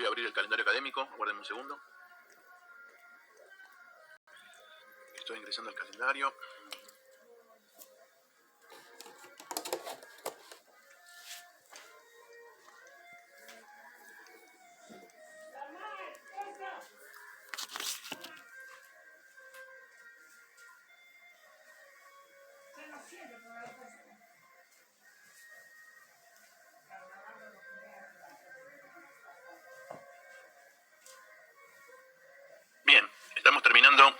abrir el calendario académico, aguárdenme un segundo. Estoy ingresando al calendario. Bien, estamos terminando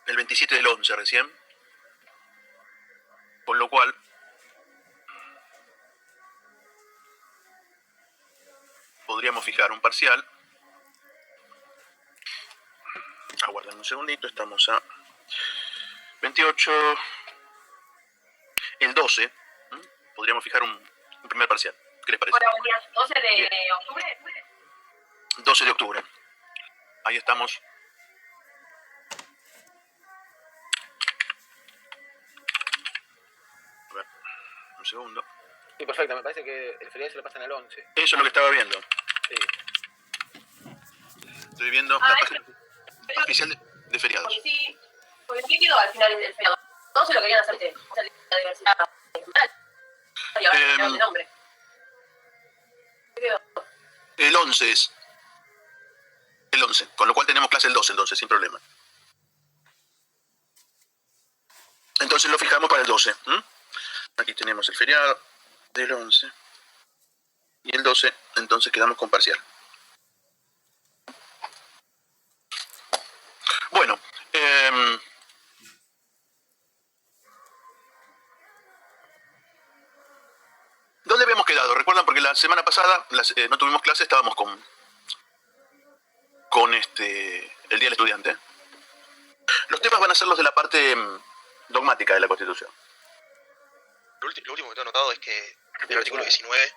el 27 del 11 recién, con lo cual podríamos fijar un parcial. Aguarden un segundito, estamos a 28, el 12, podríamos fijar un primer parcial. ¿Qué les parece? 12 de octubre. 12 de octubre. Ahí estamos. A ver, un segundo. Sí, perfecto, me parece que el feriado se lo pasan al 11. Eso es lo que estaba viendo. Sí. Estoy viendo la página oficial de feriados. Porque sí quedó al final del feriado. Todos se lo querían hacer la diversidad cultural. Y ahora cambiaron de nombre. ¿Qué quedó? El 11 es. El 11, con lo cual tenemos clase el 12 entonces, sin problema. Entonces lo fijamos para el 12. Aquí tenemos el feriado del 11. Y el 12, entonces quedamos con parcial. Bueno, ¿dónde habíamos quedado? ¿Recuerdan? Porque la semana pasada no tuvimos clase, estábamos con el Día del Estudiante. Los temas van a ser los de la parte dogmática de la Constitución. Lo último que tengo anotado es que el artículo 19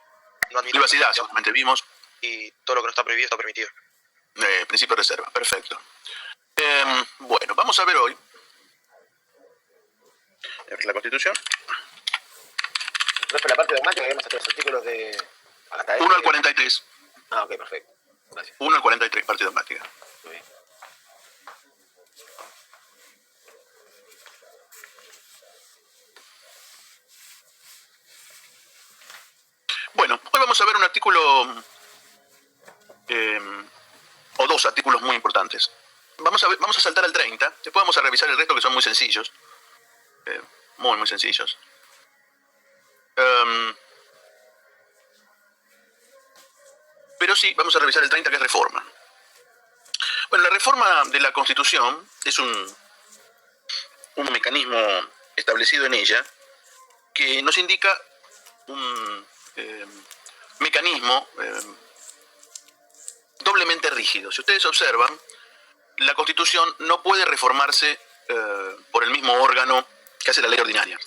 no admite privacidad, solamente vimos. Y todo lo que no está prohibido está permitido. Principio de reserva, perfecto. Bueno, vamos a ver hoy la Constitución. Entonces, por la parte dogmática, vemos hasta los artículos de... Hasta 1 al 43. Ah, ok, perfecto. Gracias. 1 al 43, parte dogmática. Muy bien. Bueno, hoy vamos a ver un artículo, o dos artículos muy importantes. Vamos a saltar al 30, después vamos a revisar el resto que son muy sencillos. Muy sencillos. Pero sí, vamos a revisar el 30, que es reforma. Bueno, la reforma de la Constitución es un mecanismo establecido en ella que nos indica un mecanismo doblemente rígido. Si ustedes observan, la Constitución no puede reformarse por el mismo órgano que hace la ley ordinaria.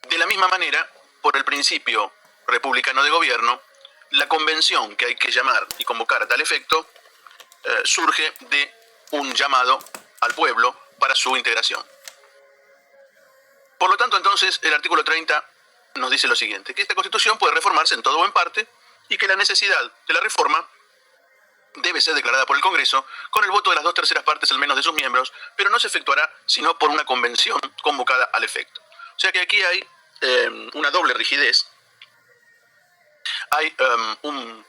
De la misma manera, por el principio republicano de gobierno, la convención que hay que llamar y convocar a tal efecto surge de un llamado al pueblo para su integración. Por lo tanto, entonces, el artículo 30 nos dice lo siguiente, que esta Constitución puede reformarse en todo o en parte y que la necesidad de la reforma debe ser declarada por el Congreso con el voto de las 2/3 partes al menos de sus miembros, pero no se efectuará sino por una convención convocada al efecto. O sea que aquí hay una doble rigidez, hay un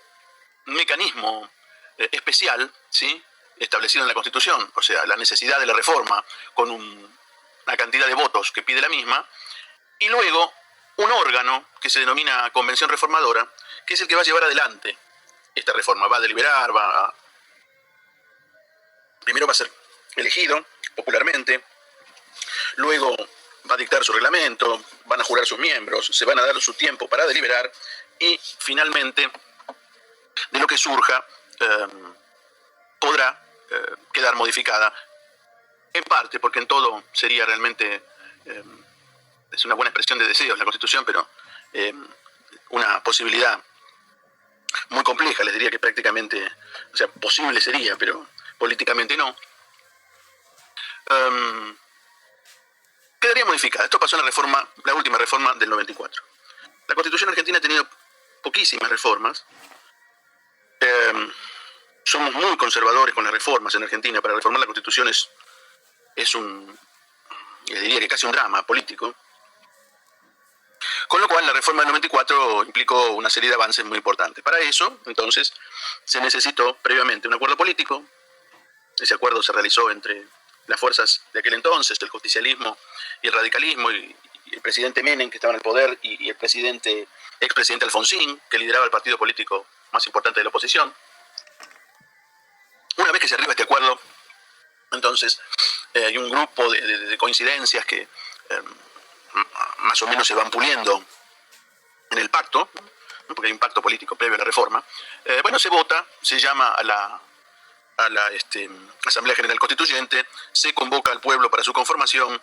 mecanismo especial, ¿sí?, establecido en la Constitución, o sea, la necesidad de la reforma con una cantidad de votos que pide la misma, y luego un órgano que se denomina Convención Reformadora, que es el que va a llevar adelante esta reforma. Va a deliberar, primero va a ser elegido popularmente, luego va a dictar su reglamento, van a jurar sus miembros, se van a dar su tiempo para deliberar y finalmente de lo que surja podrá quedar modificada en parte, porque en todo sería realmente, es una buena expresión de deseos la Constitución, pero una posibilidad muy compleja, les diría que prácticamente, o sea, posible sería, pero políticamente no. Quedaría modificada. Esto pasó en la última reforma del 94. La Constitución argentina ha tenido poquísimas reformas. Somos muy conservadores con las reformas en Argentina. Para reformar la Constitución es un, yo diría que casi un drama político. Con lo cual, la reforma del 94 implicó una serie de avances muy importantes. Para eso, entonces, se necesitó previamente un acuerdo político. Ese acuerdo se realizó entre las fuerzas de aquel entonces, el justicialismo y el radicalismo, y el presidente Menem, que estaba en el poder, y el expresidente Alfonsín, que lideraba el partido político más importante de la oposición. Una vez que se arriba este acuerdo, entonces hay un grupo de coincidencias que más o menos se van puliendo en el pacto, porque hay un pacto político previo a la reforma. Bueno, se vota, se llama a la Asamblea General Constituyente, se convoca al pueblo para su conformación.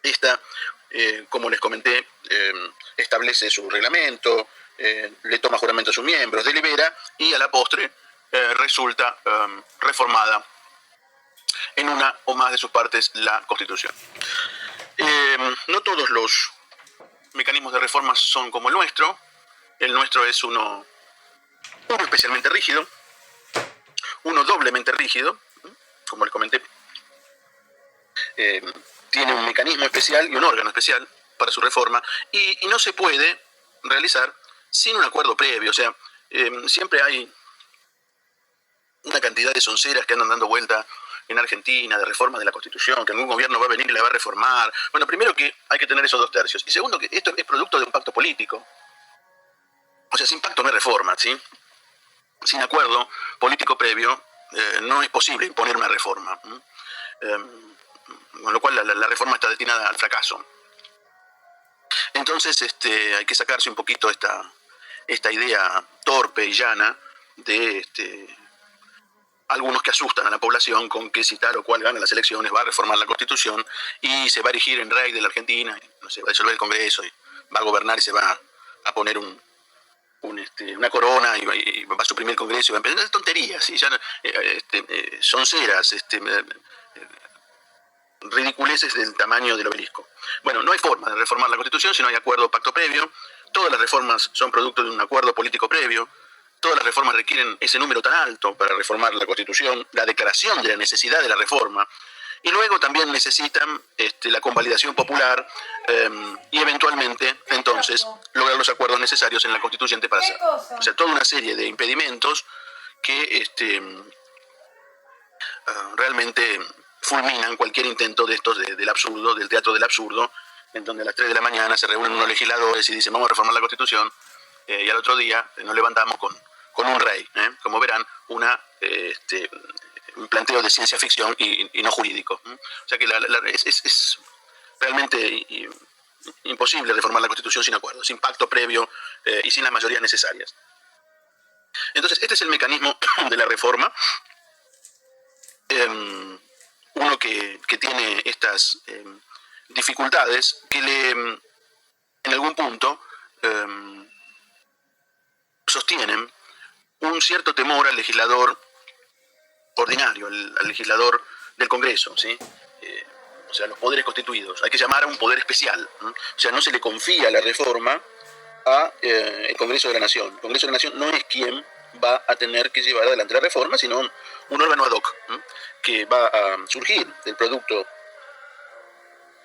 Esta, como les comenté, establece su reglamento, le toma juramento a sus miembros, delibera y a la postre resulta reformada en una o más de sus partes la Constitución. No todos los mecanismos de reforma son como el nuestro. El nuestro es uno especialmente rígido, uno doblemente rígido, como les comenté. Tiene un mecanismo especial y un órgano especial para su reforma, y no se puede realizar sin un acuerdo previo. O sea, siempre hay una cantidad de sonceras que andan dando vuelta en Argentina, de reforma de la Constitución, que algún gobierno va a venir y la va a reformar. Bueno, primero que hay que tener esos 2/3. Y segundo, que esto es producto de un pacto político. O sea, sin pacto no hay reforma, ¿sí? Sin acuerdo político previo no es posible imponer una reforma. Con lo cual la reforma está destinada al fracaso. Entonces hay que sacarse un poquito esta idea torpe y llana de algunos que asustan a la población con que si tal o cual gana las elecciones va a reformar la Constitución y se va a erigir en rey de la Argentina, no sé, va a disolver el Congreso y va a gobernar y se va a poner una corona y va a suprimir el Congreso y va a empezar. Es tonterías, ¿sí? Ya, sonceras, ridiculeces del tamaño del obelisco. Bueno, no hay forma de reformar la Constitución si no hay acuerdo o pacto previo. Todas las reformas son producto de un acuerdo político previo. Todas las reformas requieren ese número tan alto para reformar la Constitución, la declaración de la necesidad de la reforma, y luego también necesitan la convalidación popular y eventualmente entonces lograr los acuerdos necesarios en la Constituyente para hacerlo. O sea, toda una serie de impedimentos que realmente fulminan cualquier intento de estos del absurdo, del teatro del absurdo, en donde a las 3 de la mañana se reúnen unos legisladores y dicen vamos a reformar la Constitución, y al otro día nos levantamos con un rey, como verán, un planteo de ciencia ficción y no jurídico. O sea que es realmente imposible reformar la Constitución sin acuerdo, sin pacto previo y sin las mayorías necesarias. Entonces, este es el mecanismo de la reforma. Uno que tiene estas dificultades que en algún punto sostienen un cierto temor al legislador ordinario, al legislador del Congreso, ¿sí? O sea, los poderes constituidos. Hay que llamar a un poder especial, ¿no? O sea, no se le confía la reforma a el Congreso de la Nación. El Congreso de la Nación no es quien va a tener que llevar adelante la reforma, sino un órgano ad hoc, ¿no? Que va a surgir del producto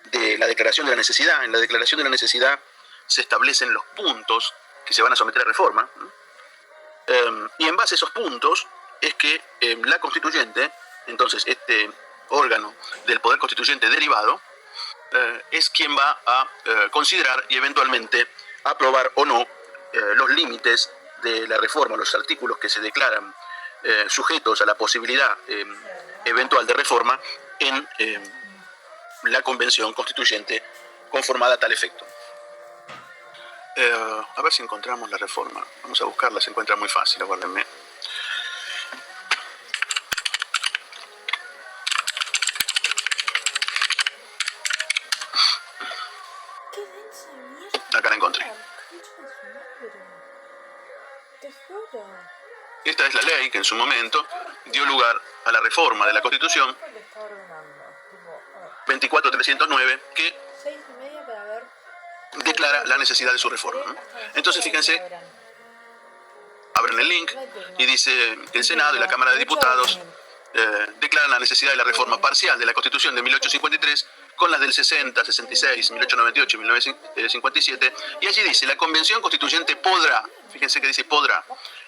de la declaración de la necesidad. En la declaración de la necesidad se establecen los puntos que se van a someter a reforma, ¿no? Y en base a esos puntos es que la constituyente, entonces este órgano del poder constituyente derivado, es quien va a considerar y eventualmente aprobar o no los límites de la reforma, los artículos que se declaran sujetos a la posibilidad eventual de reforma en la convención constituyente conformada a tal efecto. A ver si encontramos la reforma. Vamos a buscarla, se encuentra muy fácil, aguárdenme. Acá la encontré. Esta es la ley que en su momento dio lugar a la reforma de la Constitución 24.309, que declara la necesidad de su reforma, ¿no? Entonces, fíjense, abren el link y dice que el Senado y la Cámara de Diputados declaran la necesidad de la reforma parcial de la Constitución de 1853 con las del 60, 66, 1898 y 1957, y allí dice, la Convención Constituyente podrá, fíjense que dice podrá,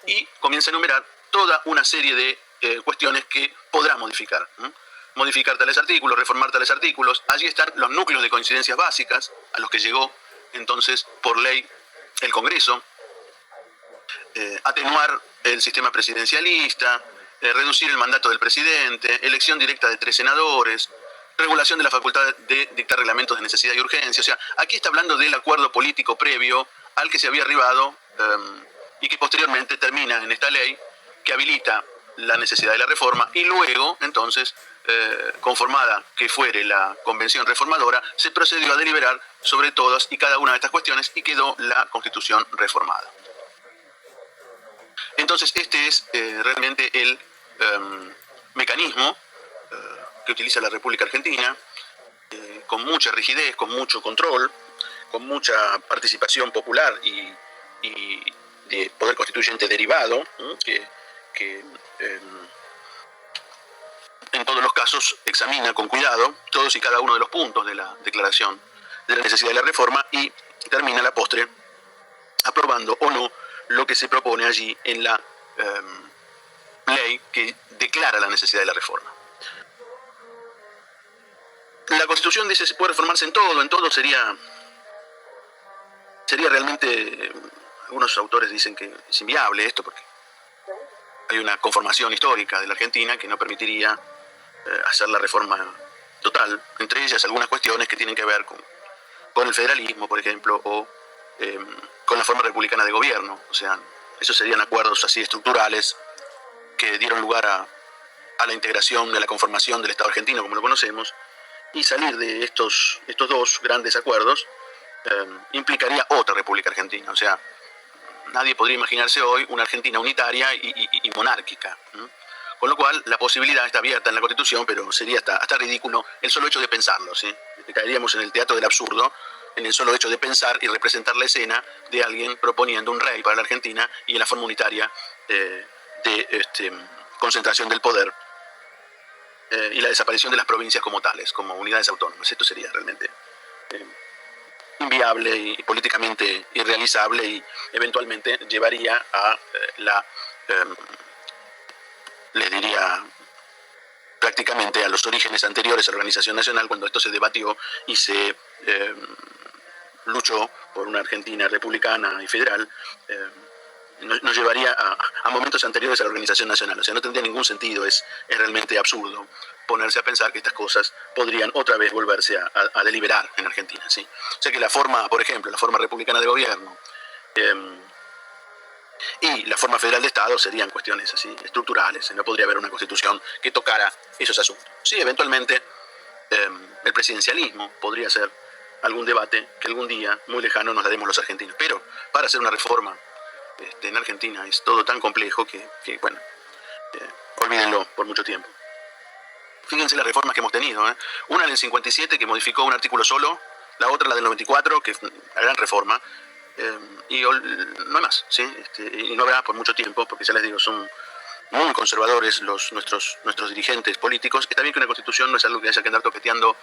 y comienza a enumerar toda una serie de cuestiones que podrá modificar. Modificar tales artículos, reformar tales artículos. Allí están los núcleos de coincidencias básicas a los que llegó entonces por ley el Congreso, atenuar el sistema presidencialista, reducir el mandato del presidente, elección directa de 3 senadores, regulación de la facultad de dictar reglamentos de necesidad y urgencia. O sea, aquí está hablando del acuerdo político previo al que se había arribado y que posteriormente termina en esta ley que habilita la necesidad de la reforma, y luego, entonces, conformada que fuere la convención reformadora, se procedió a deliberar sobre todas y cada una de estas cuestiones y quedó la Constitución reformada. Entonces, este es realmente el mecanismo que utiliza la República Argentina, con mucha rigidez, con mucho control, con mucha participación popular y de poder constituyente derivado, que en todos los casos examina con cuidado todos y cada uno de los puntos de la declaración de la necesidad de la reforma y termina a la postre aprobando o no lo que se propone allí en la ley que declara la necesidad de la reforma. La Constitución dice que se puede reformarse en todo sería realmente, algunos autores dicen que es inviable esto porque hay una conformación histórica de la Argentina que no permitiría hacer la reforma total, entre ellas algunas cuestiones que tienen que ver con el federalismo, por ejemplo, o con la forma republicana de gobierno. O sea, esos serían acuerdos así estructurales que dieron lugar a la integración, de la conformación del Estado argentino como lo conocemos, y salir de estos dos grandes acuerdos implicaría otra República Argentina. O sea, nadie podría imaginarse hoy una Argentina unitaria y monárquica. Con lo cual, la posibilidad está abierta en la Constitución, pero sería hasta ridículo el solo hecho de pensarlo, ¿sí? Caeríamos en el teatro del absurdo, en el solo hecho de pensar y representar la escena de alguien proponiendo un rey para la Argentina y en la forma unitaria de concentración del poder y la desaparición de las provincias como tales, como unidades autónomas. Esto sería realmente inviable y políticamente irrealizable y eventualmente llevaría a les diría prácticamente a los orígenes anteriores a la Organización Nacional, cuando esto se debatió y se luchó por una Argentina republicana y federal, nos llevaría a momentos anteriores a la Organización Nacional. O sea, no tendría ningún sentido, es realmente absurdo ponerse a pensar que estas cosas podrían otra vez volverse a deliberar en Argentina, ¿sí? O sea que la forma, por ejemplo, la forma republicana de gobierno y la forma federal de Estado serían cuestiones así estructurales. No podría haber una constitución que tocara esos asuntos. Sí, eventualmente el presidencialismo podría ser algún debate que algún día muy lejano nos daremos los argentinos. Pero para hacer una reforma en Argentina es todo tan complejo que bueno, olvídenlo por mucho tiempo. Fíjense las reformas que hemos tenido, una en el 57 que modificó un artículo solo, la otra la del 94, que es una gran reforma, y no hay más, ¿sí? Y no habrá por mucho tiempo, porque ya les digo, son muy conservadores nuestros dirigentes políticos. Está bien que una constitución no es algo que haya que andar toqueteando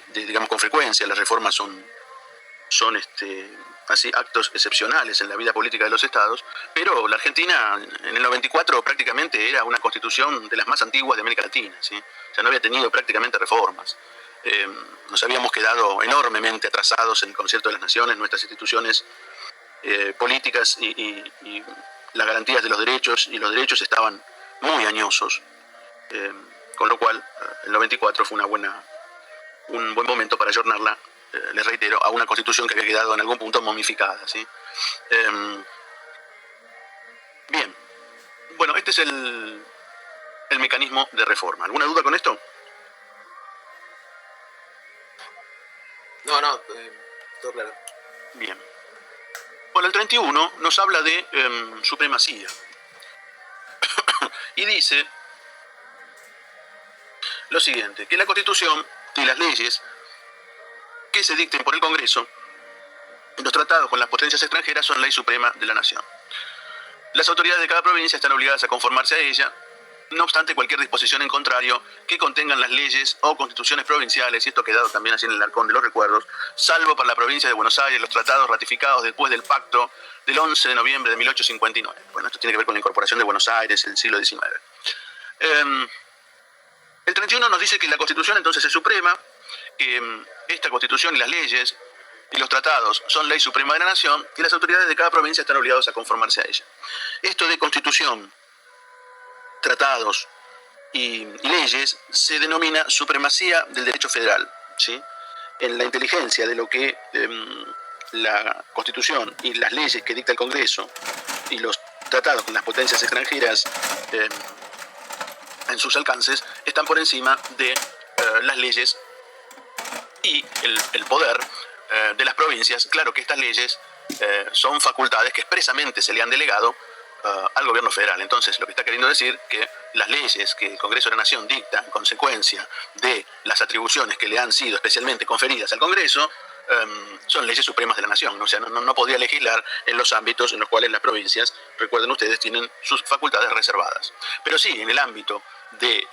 digamos con frecuencia. Las reformas son así actos excepcionales en la vida política de los estados, pero la Argentina en el 94 prácticamente era una constitución de las más antiguas de América Latina, ¿sí? O sea, no había tenido prácticamente reformas. Nos habíamos quedado enormemente atrasados en el concierto de las naciones, nuestras instituciones políticas y las garantías de los derechos, y los derechos estaban muy añosos, con lo cual el 94 fue un buen momento para ayornarla, les reitero, a una constitución que había quedado en algún punto momificada, ¿sí? Bien, bueno, este es el mecanismo de reforma. ¿Alguna duda con esto? No, todo claro. Bien. Bueno, el 31 nos habla de supremacía y dice lo siguiente, que la Constitución y las leyes que se dicten por el Congreso, los tratados con las potencias extranjeras son ley suprema de la nación. Las autoridades de cada provincia están obligadas a conformarse a ella, no obstante cualquier disposición en contrario que contengan las leyes o constituciones provinciales, y esto ha quedado también así en el arcón de los recuerdos, salvo para la provincia de Buenos Aires, los tratados ratificados después del pacto del 11 de noviembre de 1859. Bueno, esto tiene que ver con la incorporación de Buenos Aires en el siglo XIX. El 31 nos dice que la Constitución entonces es suprema, que esta Constitución y las leyes y los tratados son ley suprema de la nación y las autoridades de cada provincia están obligados a conformarse a ella. Esto de Constitución, tratados y leyes se denomina supremacía del derecho federal, ¿sí? En la inteligencia de lo que la Constitución y las leyes que dicta el Congreso y los tratados con las potencias extranjeras en sus alcances están por encima de las leyes y el poder de las provincias. Claro que estas leyes son facultades que expresamente se le han delegado al gobierno federal. Entonces, lo que está queriendo decir que las leyes que el Congreso de la Nación dicta en consecuencia de las atribuciones que le han sido especialmente conferidas al Congreso son leyes supremas de la Nación. O sea, no podría legislar en los ámbitos en los cuales las provincias, recuerden ustedes, tienen sus facultades reservadas. Pero sí, en el ámbito de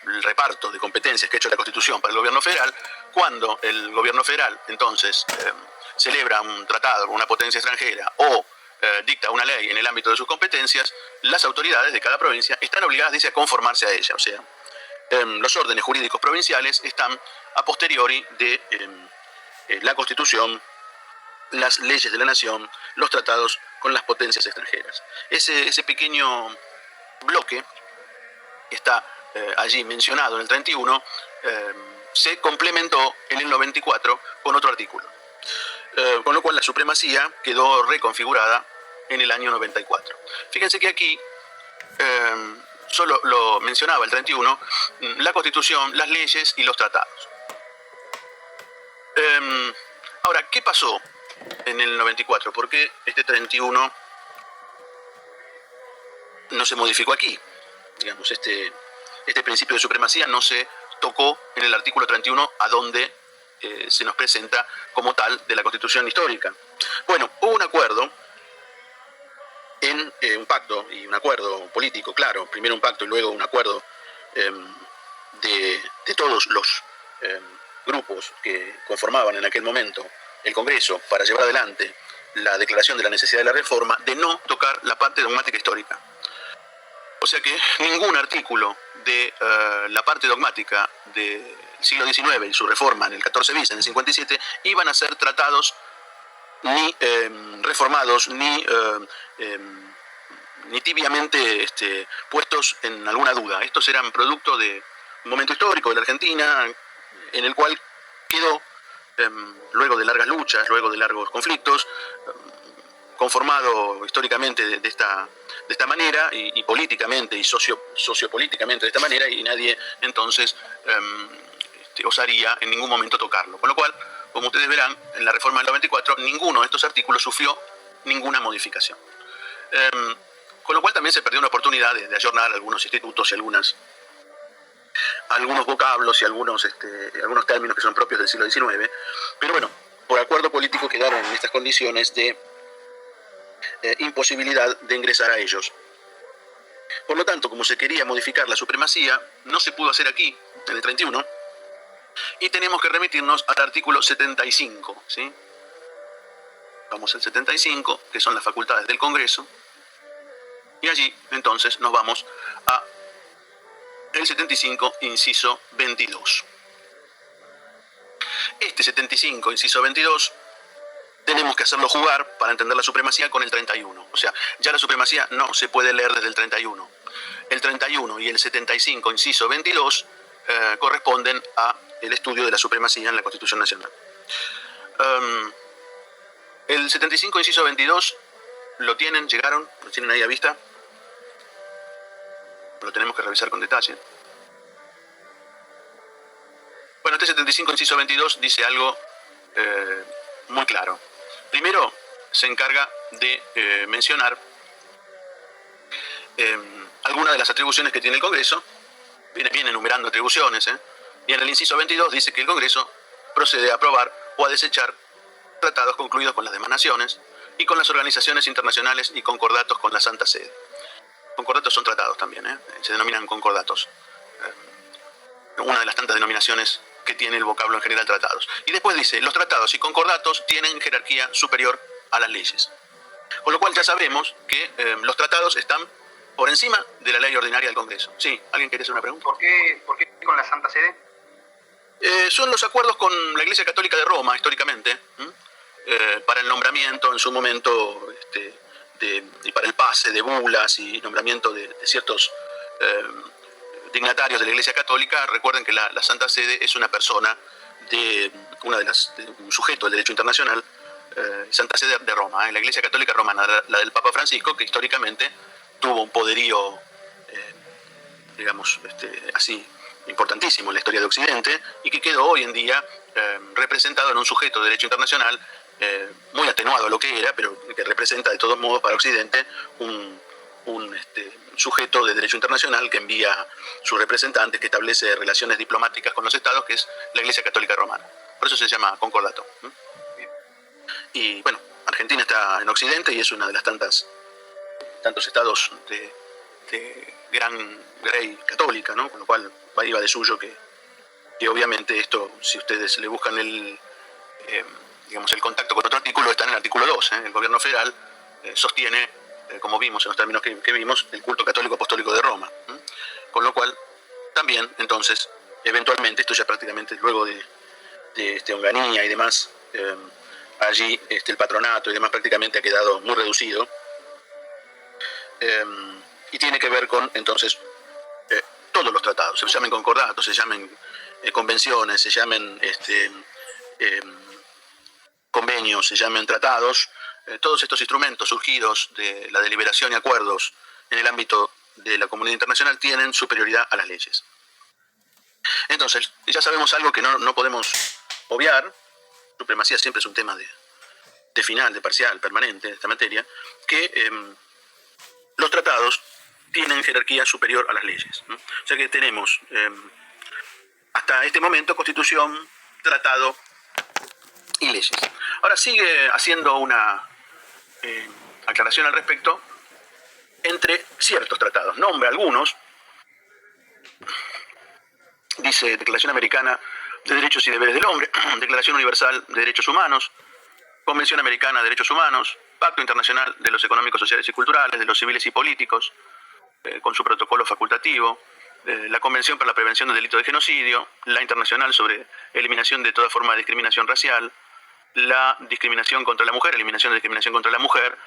el reparto de competencias que ha hecho la Constitución para el gobierno federal, cuando el gobierno federal entonces celebra un tratado con una potencia extranjera o dicta una ley en el ámbito de sus competencias, las autoridades de cada provincia están obligadas, dice, a conformarse a ella. O sea, los órdenes jurídicos provinciales están a posteriori de la Constitución, las leyes de la nación, los tratados con las potencias extranjeras. Ese pequeño bloque que está allí mencionado en el 31 se complementó en el 94 con otro artículo. Con lo cual la supremacía quedó reconfigurada en el año 94. Fíjense que aquí solo lo mencionaba el 31, la Constitución, las leyes y los tratados. Ahora, ¿qué pasó en el 94? ¿Por qué este 31 no se modificó aquí? Digamos, este principio de supremacía no se tocó en el artículo 31, a donde se nos presenta como tal de la Constitución histórica. Bueno, hubo un acuerdo, un pacto y un acuerdo político, claro, primero un pacto y luego un acuerdo de todos los grupos que conformaban en aquel momento el Congreso para llevar adelante la declaración de la necesidad de la reforma, de no tocar la parte dogmática histórica. O sea que ningún artículo de la parte dogmática del siglo XIX y su reforma en el 14 bis, en el 57, iban a ser tratados ni reformados, ni tibiamente puestos en alguna duda. Estos eran producto de un momento histórico de la Argentina, en el cual quedó, luego de largas luchas, luego de largos conflictos, conformado históricamente de esta manera y políticamente y sociopolíticamente de esta manera, y nadie entonces osaría en ningún momento tocarlo. Con lo cual, como ustedes verán, en la reforma del 94 ninguno de estos artículos sufrió ninguna modificación. Con lo cual también se perdió una oportunidad de ayornar algunos institutos y algunos vocablos y algunos términos que son propios del siglo XIX. Pero bueno, por acuerdo político quedaron en estas condiciones de imposibilidad de ingresar a ellos. Por lo tanto, como se quería modificar la supremacía, no se pudo hacer aquí, en el 31, y tenemos que remitirnos al artículo 75, ¿sí? Vamos al 75, que son las facultades del Congreso, y allí entonces nos vamos a el 75, inciso 22. Este 75, inciso 22, tenemos que hacerlo jugar para entender la supremacía con el 31. O sea, ya la supremacía no se puede leer desde el 31. El 31 y el 75, inciso 22, corresponden a el estudio de la supremacía en la Constitución Nacional. El 75, inciso 22, ¿lo tienen? ¿Llegaron? ¿Lo tienen ahí a vista? Lo tenemos que revisar con detalle. Bueno, este 75, inciso 22, dice algo muy claro. Primero, se encarga de mencionar algunas de las atribuciones que tiene el Congreso. Viene enumerando atribuciones, y en el inciso 22 dice que el Congreso procede a aprobar o a desechar tratados concluidos con las demás naciones y con las organizaciones internacionales y concordatos con la Santa Sede. Concordatos son tratados también, se denominan concordatos. Una de las tantas denominaciones que tiene el vocablo en general tratados. Y después dice, los tratados y concordatos tienen jerarquía superior a las leyes. Con lo cual ya sabemos que los tratados están por encima de la ley ordinaria del Congreso. Sí, ¿alguien quiere hacer una pregunta? ¿Por qué con la Santa Sede? Son los acuerdos con la Iglesia Católica de Roma, históricamente, para el nombramiento en su momento, y para el pase de bulas y nombramiento de ciertos dignatarios de la Iglesia Católica. Recuerden que la Santa Sede es una persona un sujeto del derecho internacional, Santa Sede de Roma, la Iglesia Católica Romana, la del Papa Francisco, que históricamente tuvo un poderío, así, importantísimo en la historia de Occidente, y que quedó hoy en día representado en un sujeto de derecho internacional muy atenuado a lo que era, pero que representa de todos modos para Occidente un sujeto de derecho internacional que envía sus representantes, que establece relaciones diplomáticas con los estados, que es la Iglesia Católica Romana. Por eso se llama concordato. Y bueno, Argentina está en Occidente y es una de las tantos estados de gran grey católica, ¿no? Con lo cual ahí va de suyo que obviamente esto, si ustedes le buscan el contacto con otro artículo, está en el artículo 2. El gobierno federal sostiene, como vimos en los términos que vimos, el culto católico apostólico de Roma. Con lo cual, también, entonces, eventualmente, esto ya prácticamente luego de Onganía y demás, allí el patronato y demás prácticamente ha quedado muy reducido. Y tiene que ver con, entonces, todos los tratados, se llamen concordatos, se llamen convenciones, se llamen convenios, se llamen tratados, todos estos instrumentos surgidos de la deliberación y acuerdos en el ámbito de la comunidad internacional tienen superioridad a las leyes. Entonces, ya sabemos algo que no podemos obviar. Supremacía siempre es un tema de final, de parcial, permanente en esta materia, que los tratados tienen jerarquía superior a las leyes, ¿no? O sea que tenemos hasta este momento Constitución, tratado y leyes. Ahora sigue haciendo una aclaración al respecto entre ciertos tratados. Nombra algunos. Dice Declaración Americana de Derechos y Deberes del Hombre, Declaración Universal de Derechos Humanos, Convención Americana de Derechos Humanos, Pacto Internacional de los Económicos, Sociales y Culturales, de los Civiles y Políticos, con su protocolo facultativo, la Convención para la Prevención del Delito de Genocidio, la Internacional sobre Eliminación de toda forma de discriminación racial, la discriminación contra la mujer, eliminación de discriminación contra la mujer,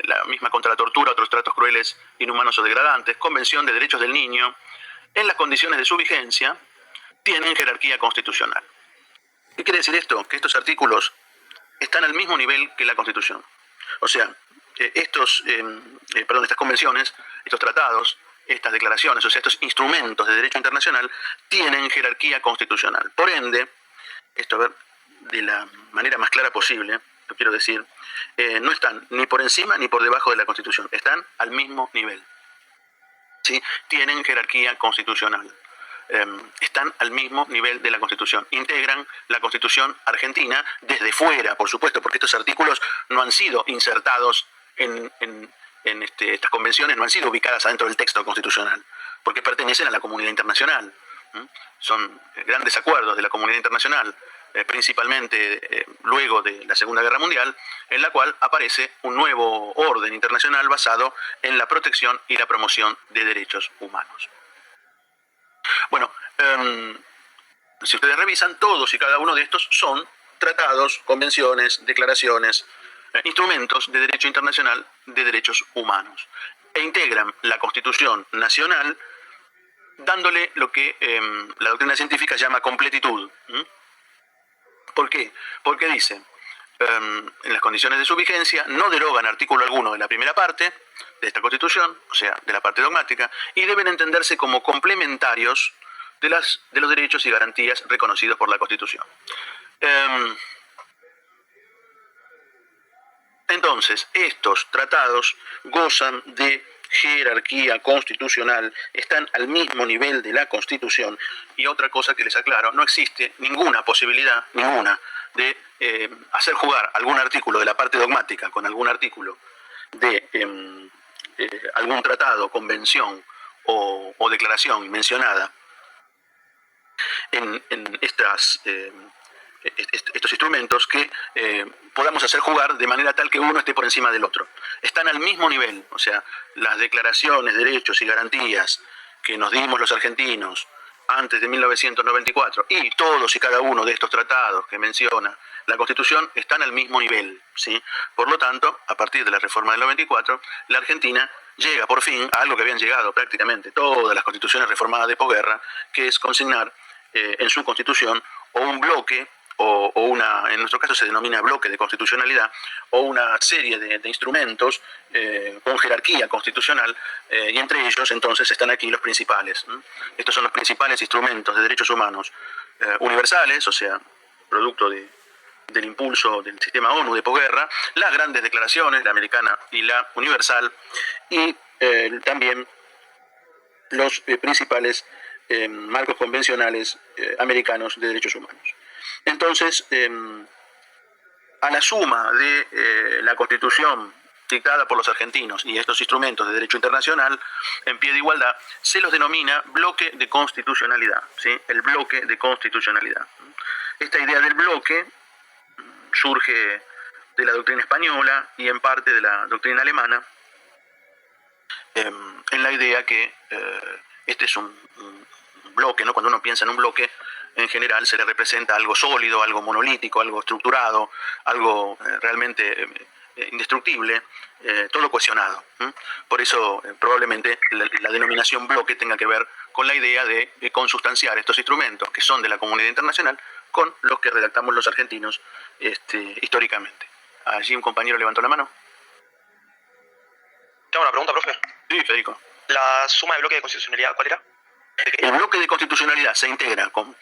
la misma contra la tortura, otros tratos crueles, inhumanos o degradantes, Convención de Derechos del Niño, en las condiciones de su vigencia, tienen jerarquía constitucional. ¿Qué quiere decir esto? Que estos artículos están al mismo nivel que la Constitución. O sea, estas convenciones, estos tratados, estas declaraciones, o sea, estos instrumentos de derecho internacional tienen jerarquía constitucional. Por ende, esto, a ver, de la manera más clara posible, lo quiero decir, no están ni por encima ni por debajo de la Constitución, están al mismo nivel. ¿Sí? Tienen jerarquía constitucional. Están al mismo nivel de la Constitución. Integran la Constitución argentina desde fuera, por supuesto, porque estos artículos no han sido insertados estas convenciones, no han sido ubicadas adentro del texto constitucional, porque pertenecen a la comunidad internacional. Son grandes acuerdos de la comunidad internacional, principalmente luego de la Segunda Guerra Mundial, en la cual aparece un nuevo orden internacional basado en la protección y la promoción de derechos humanos. Bueno, si ustedes revisan, todos y cada uno de estos son tratados, convenciones, declaraciones, instrumentos de derecho internacional de derechos humanos, e integran la Constitución Nacional dándole lo que la doctrina científica llama completitud. ¿Por qué? Porque dice, en las condiciones de su vigencia, no derogan artículo alguno de la primera parte de esta Constitución, o sea, de la parte dogmática, y deben entenderse como complementarios de los derechos y garantías reconocidos por la Constitución. Entonces, estos tratados gozan de jerarquía constitucional, están al mismo nivel de la Constitución. Y otra cosa que les aclaro, no existe ninguna posibilidad, ninguna, de hacer jugar algún artículo de la parte dogmática con algún artículo de algún tratado, convención o declaración mencionada en estos instrumentos, que podamos hacer jugar de manera tal que uno esté por encima del otro. Están al mismo nivel, o sea, las declaraciones, derechos y garantías que nos dimos los argentinos antes de 1994 y todos y cada uno de estos tratados que menciona la Constitución están al mismo nivel, ¿sí? Por lo tanto, a partir de la reforma del 94, la Argentina llega por fin a algo que habían llegado prácticamente todas las constituciones reformadas de posguerra, que es consignar en su Constitución o un bloque o una, en nuestro caso se denomina bloque de constitucionalidad, o una serie de instrumentos con jerarquía constitucional, y entre ellos entonces están aquí los principales. Estos son los principales instrumentos de derechos humanos universales, o sea, producto del impulso del sistema ONU de posguerra, las grandes declaraciones, la americana y la universal, y también los principales marcos convencionales americanos de derechos humanos. Entonces, a la suma de la Constitución dictada por los argentinos y estos instrumentos de derecho internacional en pie de igualdad, se los denomina bloque de constitucionalidad, ¿sí? El bloque de constitucionalidad. Esta idea del bloque surge de la doctrina española y en parte de la doctrina alemana, en la idea que este es un bloque, ¿no? Cuando uno piensa en un bloque, en general se le representa algo sólido, algo monolítico, algo estructurado, algo realmente indestructible, todo cohesionado. Por eso probablemente la denominación bloque tenga que ver con la idea de consustanciar estos instrumentos que son de la comunidad internacional con los que redactamos los argentinos históricamente. Allí un compañero levantó la mano. Tengo una pregunta, profe. Sí, Federico. ¿La suma de bloque de constitucionalidad cuál era? El bloque de constitucionalidad se integra con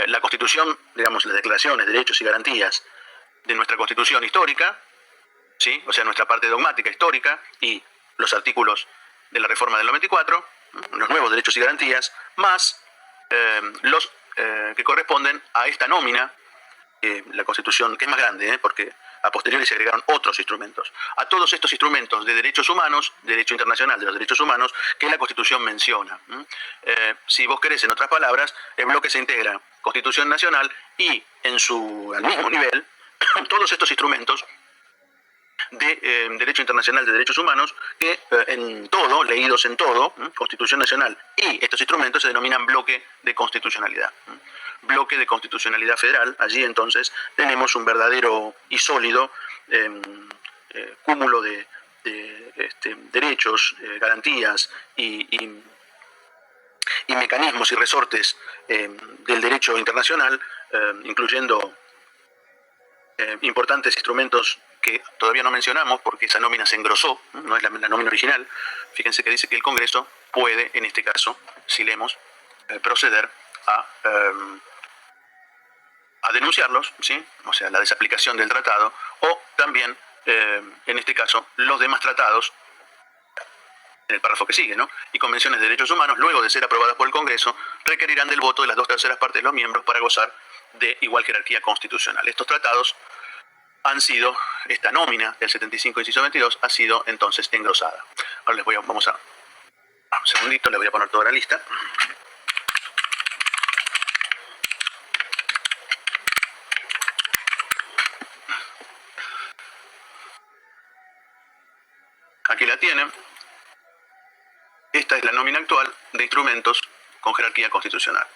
la Constitución, digamos, las declaraciones, derechos y garantías de nuestra Constitución histórica, ¿sí? O sea, nuestra parte dogmática histórica, y los artículos de la reforma del 94, los nuevos derechos y garantías, más los que corresponden a esta nómina, la Constitución, que es más grande, porque a posteriori se agregaron otros instrumentos. A todos estos instrumentos de derechos humanos, derecho internacional de los derechos humanos, que la Constitución menciona. Si vos querés, en otras palabras, el bloque se integra Constitución Nacional y al mismo nivel todos estos instrumentos de derecho internacional de derechos humanos que en todo, leídos en todo, Constitución Nacional y estos instrumentos se denominan bloque de constitucionalidad. Bloque de constitucionalidad federal. Allí entonces tenemos un verdadero y sólido cúmulo de derechos, garantías y mecanismos y resortes del derecho internacional, incluyendo importantes instrumentos que todavía no mencionamos porque esa nómina se engrosó, no es la nómina original. Fíjense que dice que el Congreso puede, en este caso, si leemos, proceder a denunciarlos, ¿sí? O sea, la desaplicación del tratado, o también, en este caso, los demás tratados, en el párrafo que sigue, ¿no? Y convenciones de derechos humanos, luego de ser aprobadas por el Congreso, requerirán del voto de las 2/3 partes de los miembros para gozar de igual jerarquía constitucional. Estos tratados han sido, esta nómina del 75, inciso 22, ha sido entonces engrosada. Ahora vamos a un segundito, les voy a poner toda la lista. Aquí la tienen. Esta es la nómina actual de instrumentos con jerarquía constitucional.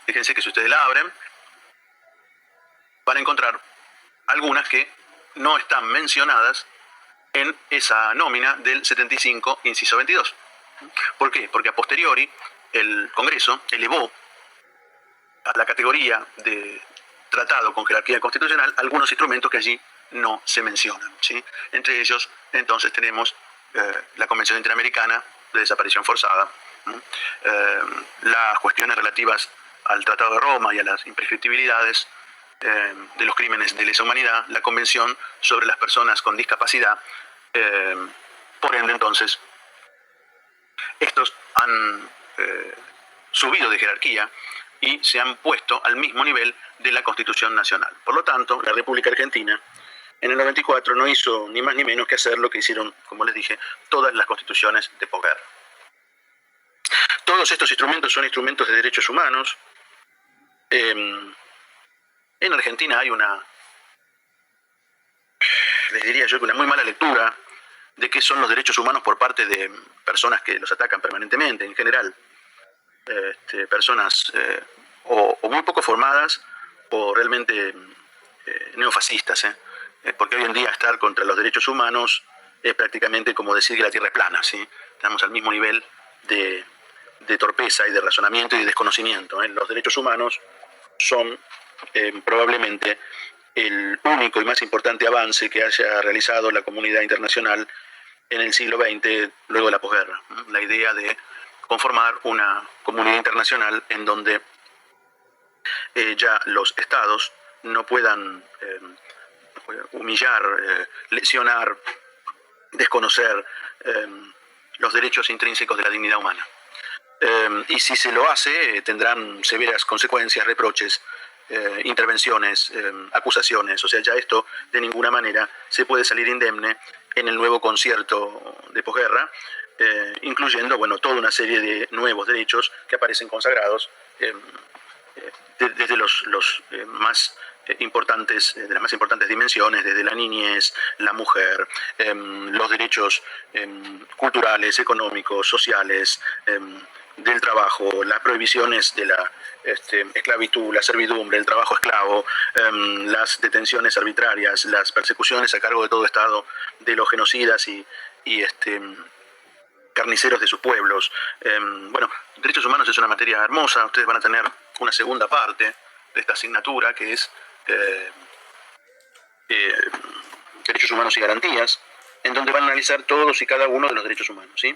Fíjense que si ustedes la abren, van a encontrar algunas que no están mencionadas en esa nómina del 75, inciso 22. ¿Por qué? Porque a posteriori el Congreso elevó a la categoría de tratado con jerarquía constitucional algunos instrumentos que allí no se mencionan, ¿sí? Entre ellos, entonces, tenemos la Convención Interamericana de Desaparición Forzada, las cuestiones relativas al Tratado de Roma y a las imprescriptibilidades de los crímenes de lesa humanidad, la Convención sobre las personas con discapacidad, Por ende, entonces, estos han subido de jerarquía y se han puesto al mismo nivel de la Constitución Nacional. Por lo tanto, la República Argentina en el 94 no hizo ni más ni menos que hacer lo que hicieron, como les dije, todas las constituciones de posguerra. Todos estos instrumentos son instrumentos de derechos humanos. En Argentina hay les diría yo que una muy mala lectura de qué son los derechos humanos por parte de personas que los atacan permanentemente, en general. Personas o muy poco formadas o realmente neofascistas, porque hoy en día estar contra los derechos humanos es prácticamente como decir que la Tierra es plana, ¿sí? Estamos al mismo nivel de torpeza y de razonamiento y de desconocimiento. Los derechos humanos son probablemente el único y más importante avance que haya realizado la comunidad internacional en el siglo XX, luego de la posguerra. La idea de conformar una comunidad internacional en donde ya los estados no puedan humillar, lesionar, desconocer los derechos intrínsecos de la dignidad humana. Y si se lo hace, tendrán severas consecuencias, reproches, intervenciones, acusaciones. O sea, ya esto de ninguna manera se puede salir indemne en el nuevo concierto de posguerra, incluyendo, bueno, toda una serie de nuevos derechos que aparecen consagrados desde los más importantes, de las más importantes dimensiones, desde la niñez, la mujer, los derechos culturales, económicos, sociales, del trabajo, las prohibiciones de la esclavitud, la servidumbre, el trabajo esclavo, las detenciones arbitrarias, las persecuciones a cargo de todo Estado de los genocidas y carniceros de sus pueblos. Bueno, derechos humanos es una materia hermosa. Ustedes van a tener una segunda parte de esta asignatura que es derechos humanos y garantías, en donde van a analizar todos y cada uno de los derechos humanos, ¿sí?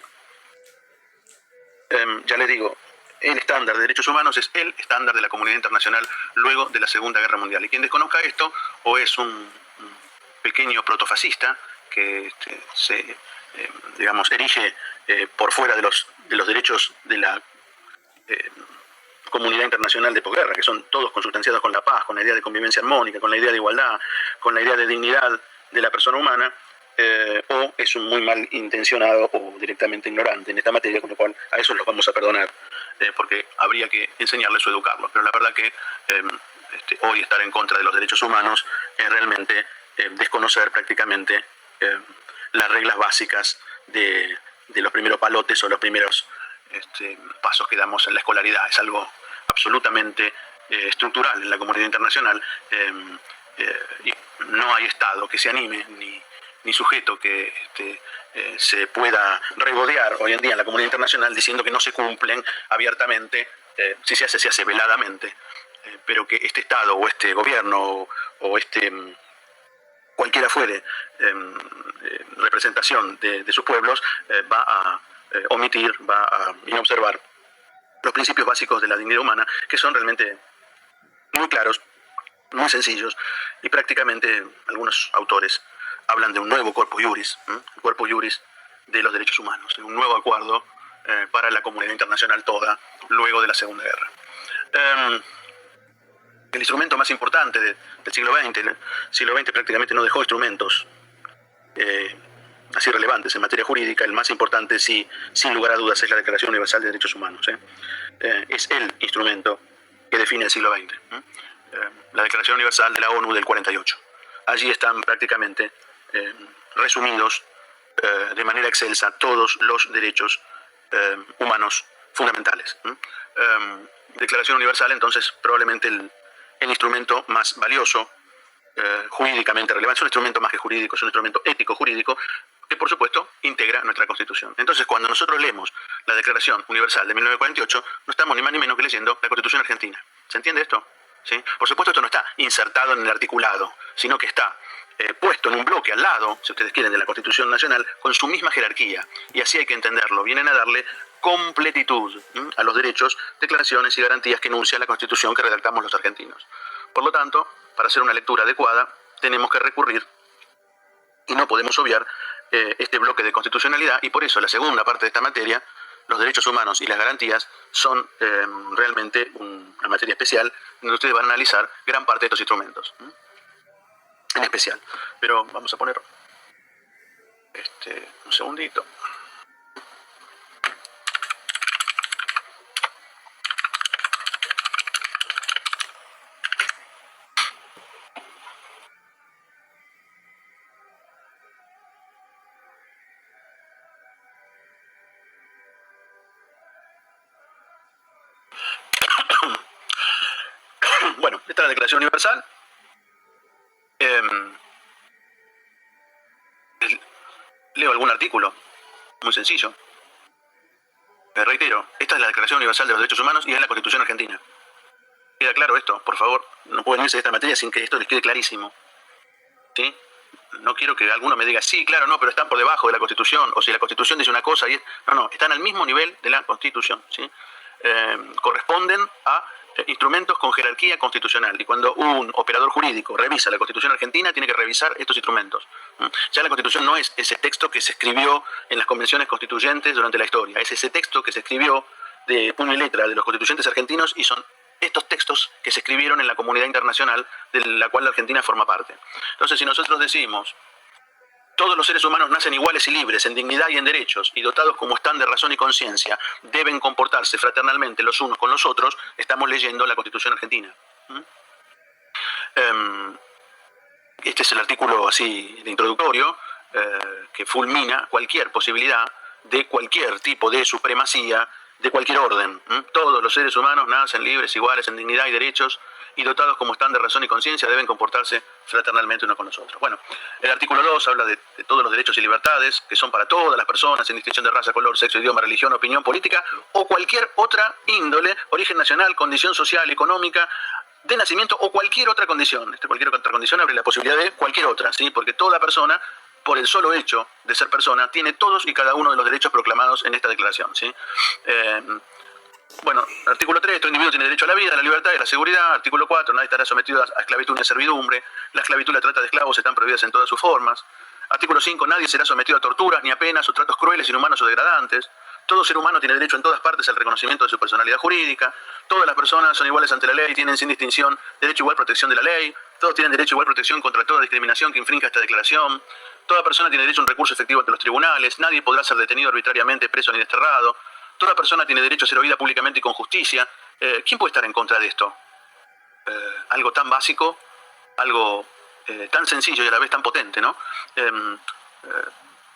Ya les digo, el estándar de derechos humanos es el estándar de la comunidad internacional luego de la Segunda Guerra Mundial. Y quien desconozca esto, o es un pequeño protofascista que se, digamos, erige por fuera de los derechos de la comunidad internacional de posguerra, que son todos consustanciados con la paz, con la idea de convivencia armónica, con la idea de igualdad, con la idea de dignidad de la persona humana, o es un muy mal intencionado o directamente ignorante en esta materia, con lo cual a esos los vamos a perdonar, porque habría que enseñarles o educarlos. Pero la verdad que hoy estar en contra de los derechos humanos es realmente desconocer prácticamente las reglas básicas de los primeros palotes o los primeros pasos que damos en la escolaridad. Es algo absolutamente estructural en la comunidad internacional, y no hay Estado que se anime ni sujeto que se pueda regodear hoy en día en la comunidad internacional diciendo que no se cumplen abiertamente. Si se hace veladamente, pero que este Estado o este gobierno o cualquiera fuere representación de sus pueblos, va a omitir, va a inobservar los principios básicos de la dignidad humana, que son realmente muy claros, muy sencillos, y prácticamente algunos autores hablan de un nuevo corpus juris, de los derechos humanos, de un nuevo acuerdo para la comunidad internacional toda luego de la Segunda Guerra. El instrumento más importante del siglo XX, el siglo XX prácticamente no dejó instrumentos así relevantes en materia jurídica. El más importante, sí, sin lugar a dudas, es la Declaración Universal de Derechos Humanos. Es el instrumento que define el siglo XX. La Declaración Universal de la ONU del 48. Allí están prácticamente resumidos de manera excelsa todos los derechos humanos fundamentales. Declaración Universal, entonces, probablemente el instrumento más valioso, jurídicamente relevante. Es un instrumento más que jurídico, es un instrumento ético-jurídico que, por supuesto, integra nuestra Constitución. Entonces, cuando nosotros leemos la Declaración Universal de 1948, no estamos ni más ni menos que leyendo la Constitución argentina. ¿Se entiende esto? ¿Sí? Por supuesto, esto no está insertado en el articulado, sino que está puesto en un bloque al lado, si ustedes quieren, de la Constitución Nacional, con su misma jerarquía. Y así hay que entenderlo. Vienen a darle completitud a los derechos, declaraciones y garantías que enuncia la Constitución que redactamos los argentinos. Por lo tanto, para hacer una lectura adecuada, tenemos que recurrir y no podemos obviar este bloque de constitucionalidad, y por eso la segunda parte de esta materia, los derechos humanos y las garantías, son realmente una materia especial donde ustedes van a analizar gran parte de estos instrumentos, en especial. Pero vamos a poner un segundito. Bueno, esta es la Declaración Universal. Leo algún artículo, muy sencillo. Reitero, esta es la Declaración Universal de los Derechos Humanos y es la Constitución Argentina. ¿Queda claro esto? Por favor, no pueden irse de esta materia sin que esto les quede clarísimo. ¿Sí? No quiero que alguno me diga, sí, claro, no, pero están por debajo de la Constitución, o si la Constitución dice una cosa y... No, están al mismo nivel de la Constitución, ¿sí? Corresponden a instrumentos con jerarquía constitucional, y cuando un operador jurídico revisa la Constitución Argentina, tiene que revisar estos instrumentos. Ya la Constitución no es ese texto que se escribió en las convenciones constituyentes durante la historia, es ese texto que se escribió de puño y letra de los constituyentes argentinos, y son estos textos que se escribieron en la comunidad internacional de la cual la Argentina forma parte. Entonces, si nosotros decimos todos los seres humanos nacen iguales y libres en dignidad y en derechos, y dotados como están de razón y conciencia, deben comportarse fraternalmente los unos con los otros, estamos leyendo la Constitución Argentina. Este es el artículo así de introductorio que fulmina cualquier posibilidad de cualquier tipo de supremacía de cualquier orden. Todos los seres humanos nacen libres, iguales en dignidad y derechos, y dotados como están de razón y conciencia, deben comportarse fraternalmente unos con los otros. Bueno, el artículo 2 habla de todos los derechos y libertades que son para todas las personas, sin distinción de raza, color, sexo, idioma, religión, opinión política o cualquier otra índole, origen nacional, condición social, económica, de nacimiento o cualquier otra condición. Cualquier otra condición abre la posibilidad de cualquier otra, ¿sí? Porque toda persona, por el solo hecho de ser persona, tiene todos y cada uno de los derechos proclamados en esta declaración, ¿sí? Bueno, artículo 3, todo individuo tiene derecho a la vida, a la libertad y a la seguridad. Artículo 4, nadie estará sometido a esclavitud ni a servidumbre. La esclavitud y la trata de esclavos están prohibidas en todas sus formas. Artículo 5, nadie será sometido a torturas, ni a penas o tratos crueles, inhumanos o degradantes. Todo ser humano tiene derecho en todas partes al reconocimiento de su personalidad jurídica. Todas las personas son iguales ante la ley y tienen sin distinción derecho a igual protección de la ley. Todos tienen derecho a igual protección contra toda discriminación que infrinja esta declaración. Toda persona tiene derecho a un recurso efectivo ante los tribunales. Nadie podrá ser detenido arbitrariamente, preso ni desterrado. Toda persona tiene derecho a ser oída públicamente y con justicia. ¿Quién puede estar en contra de esto? Algo tan básico, algo tan sencillo y a la vez tan potente, ¿no?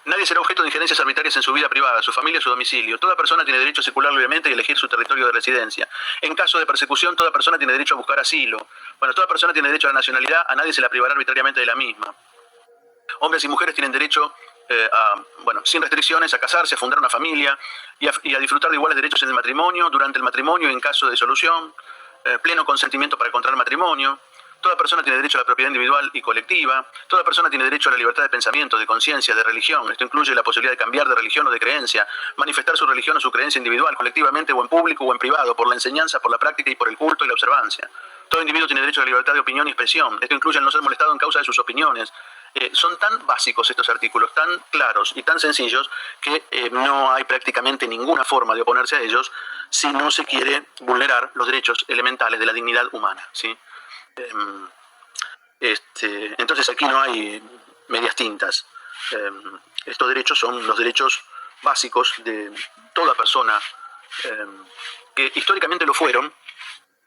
Nadie será objeto de injerencias arbitrarias en su vida privada, su familia o su domicilio. Toda persona tiene derecho a circular libremente y elegir su territorio de residencia. En caso de persecución, toda persona tiene derecho a buscar asilo. Bueno, toda persona tiene derecho a la nacionalidad, a nadie se la privará arbitrariamente de la misma. Hombres y mujeres tienen derecho sin restricciones, a casarse, a fundar una familia y a disfrutar de iguales derechos en el matrimonio, durante el matrimonio y en caso de disolución, pleno consentimiento para contraer matrimonio. Toda persona tiene derecho a la propiedad individual y colectiva. Toda persona tiene derecho a la libertad de pensamiento, de conciencia, de religión. Esto incluye la posibilidad de cambiar de religión o de creencia, manifestar su religión o su creencia individual, colectivamente o en público o en privado, por la enseñanza, por la práctica y por el culto y la observancia. Todo individuo tiene derecho a la libertad de opinión y expresión. Esto incluye el no ser molestado en causa de sus opiniones. Son tan básicos estos artículos, tan claros y tan sencillos, que no hay prácticamente ninguna forma de oponerse a ellos si no se quiere vulnerar los derechos elementales de la dignidad humana, ¿sí? Entonces aquí no hay medias tintas. Estos derechos son los derechos básicos de toda persona que históricamente lo fueron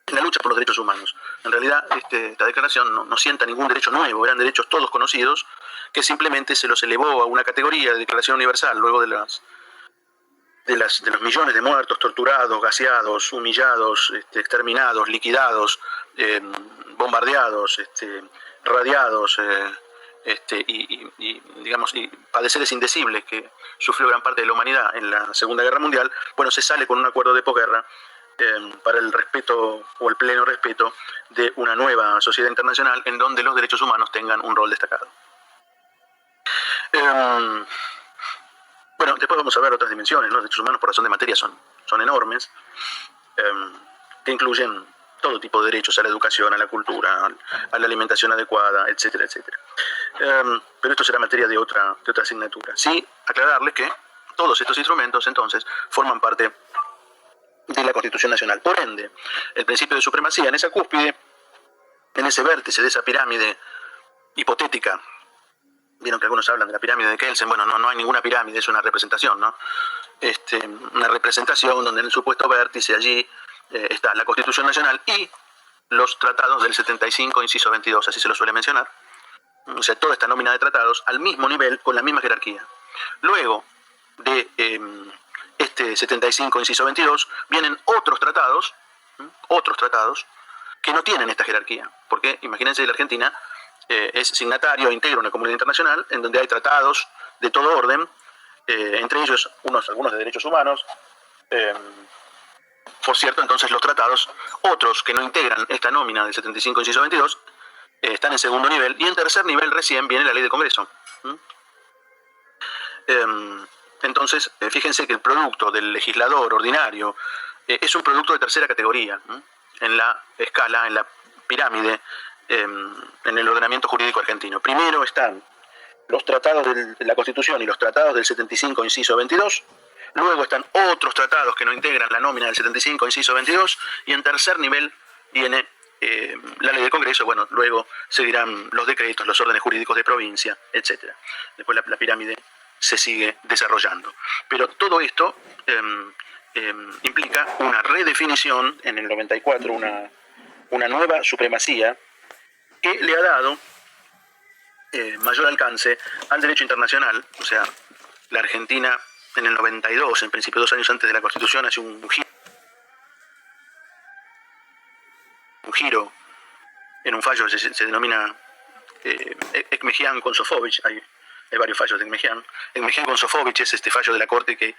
en la lucha por los derechos humanos. En realidad esta declaración no sienta ningún derecho nuevo, eran derechos todos conocidos que simplemente se los elevó a una categoría de declaración universal luego de los millones de muertos, torturados, gaseados, humillados, exterminados, liquidados, bombardeados, radiados, y padeceres indecibles que sufrió gran parte de la humanidad en la Segunda Guerra Mundial. Bueno, se sale con un acuerdo de posguerra para el respeto o el pleno respeto de una nueva sociedad internacional en donde los derechos humanos tengan un rol destacado. Bueno, después vamos a ver otras dimensiones, ¿no? Los derechos humanos por razón de materia son enormes, que incluyen todo tipo de derechos a la educación, a la cultura, a la alimentación adecuada, etcétera, etcétera. Pero esto será materia de otra asignatura. Sí, aclararles que todos estos instrumentos, entonces, forman parte de la Constitución Nacional. Por ende, el principio de supremacía en esa cúspide, en ese vértice de esa pirámide hipotética. Vieron que algunos hablan de la pirámide de Kelsen. Bueno, no hay ninguna pirámide, es una representación, ¿no? Una representación donde en el supuesto vértice allí está la Constitución Nacional y los tratados del 75, inciso 22, así se lo suele mencionar. O sea, toda esta nómina de tratados al mismo nivel, con la misma jerarquía. Luego de este 75, inciso 22, vienen otros tratados que no tienen esta jerarquía. Porque imagínense, la Argentina es signatario e integra una comunidad internacional en donde hay tratados de todo orden, entre ellos algunos de derechos humanos. Por cierto, entonces los tratados, otros que no integran esta nómina del 75, inciso 22, están en segundo nivel, y en tercer nivel recién viene la ley de Congreso. Entonces, fíjense que el producto del legislador ordinario es un producto de tercera categoría en la escala, en la pirámide, en el ordenamiento jurídico argentino. Primero están los tratados de la Constitución y los tratados del 75, inciso 22. Luego están otros tratados que no integran la nómina del 75, inciso 22. Y en tercer nivel viene la ley de Congreso. Bueno, luego seguirán los decretos, los órdenes jurídicos de provincia, etc. Después la pirámide se sigue desarrollando. Pero todo esto implica una redefinición en el 94, una nueva supremacía que le ha dado mayor alcance al derecho internacional. O sea, la Argentina en el 92, en principio 2 años antes de la Constitución, hace un giro en un fallo que se denomina Ekmejian con Sofovich. Hay varios fallos de Ekmejian. Ekmejian con Sofovich es este fallo de la Corte que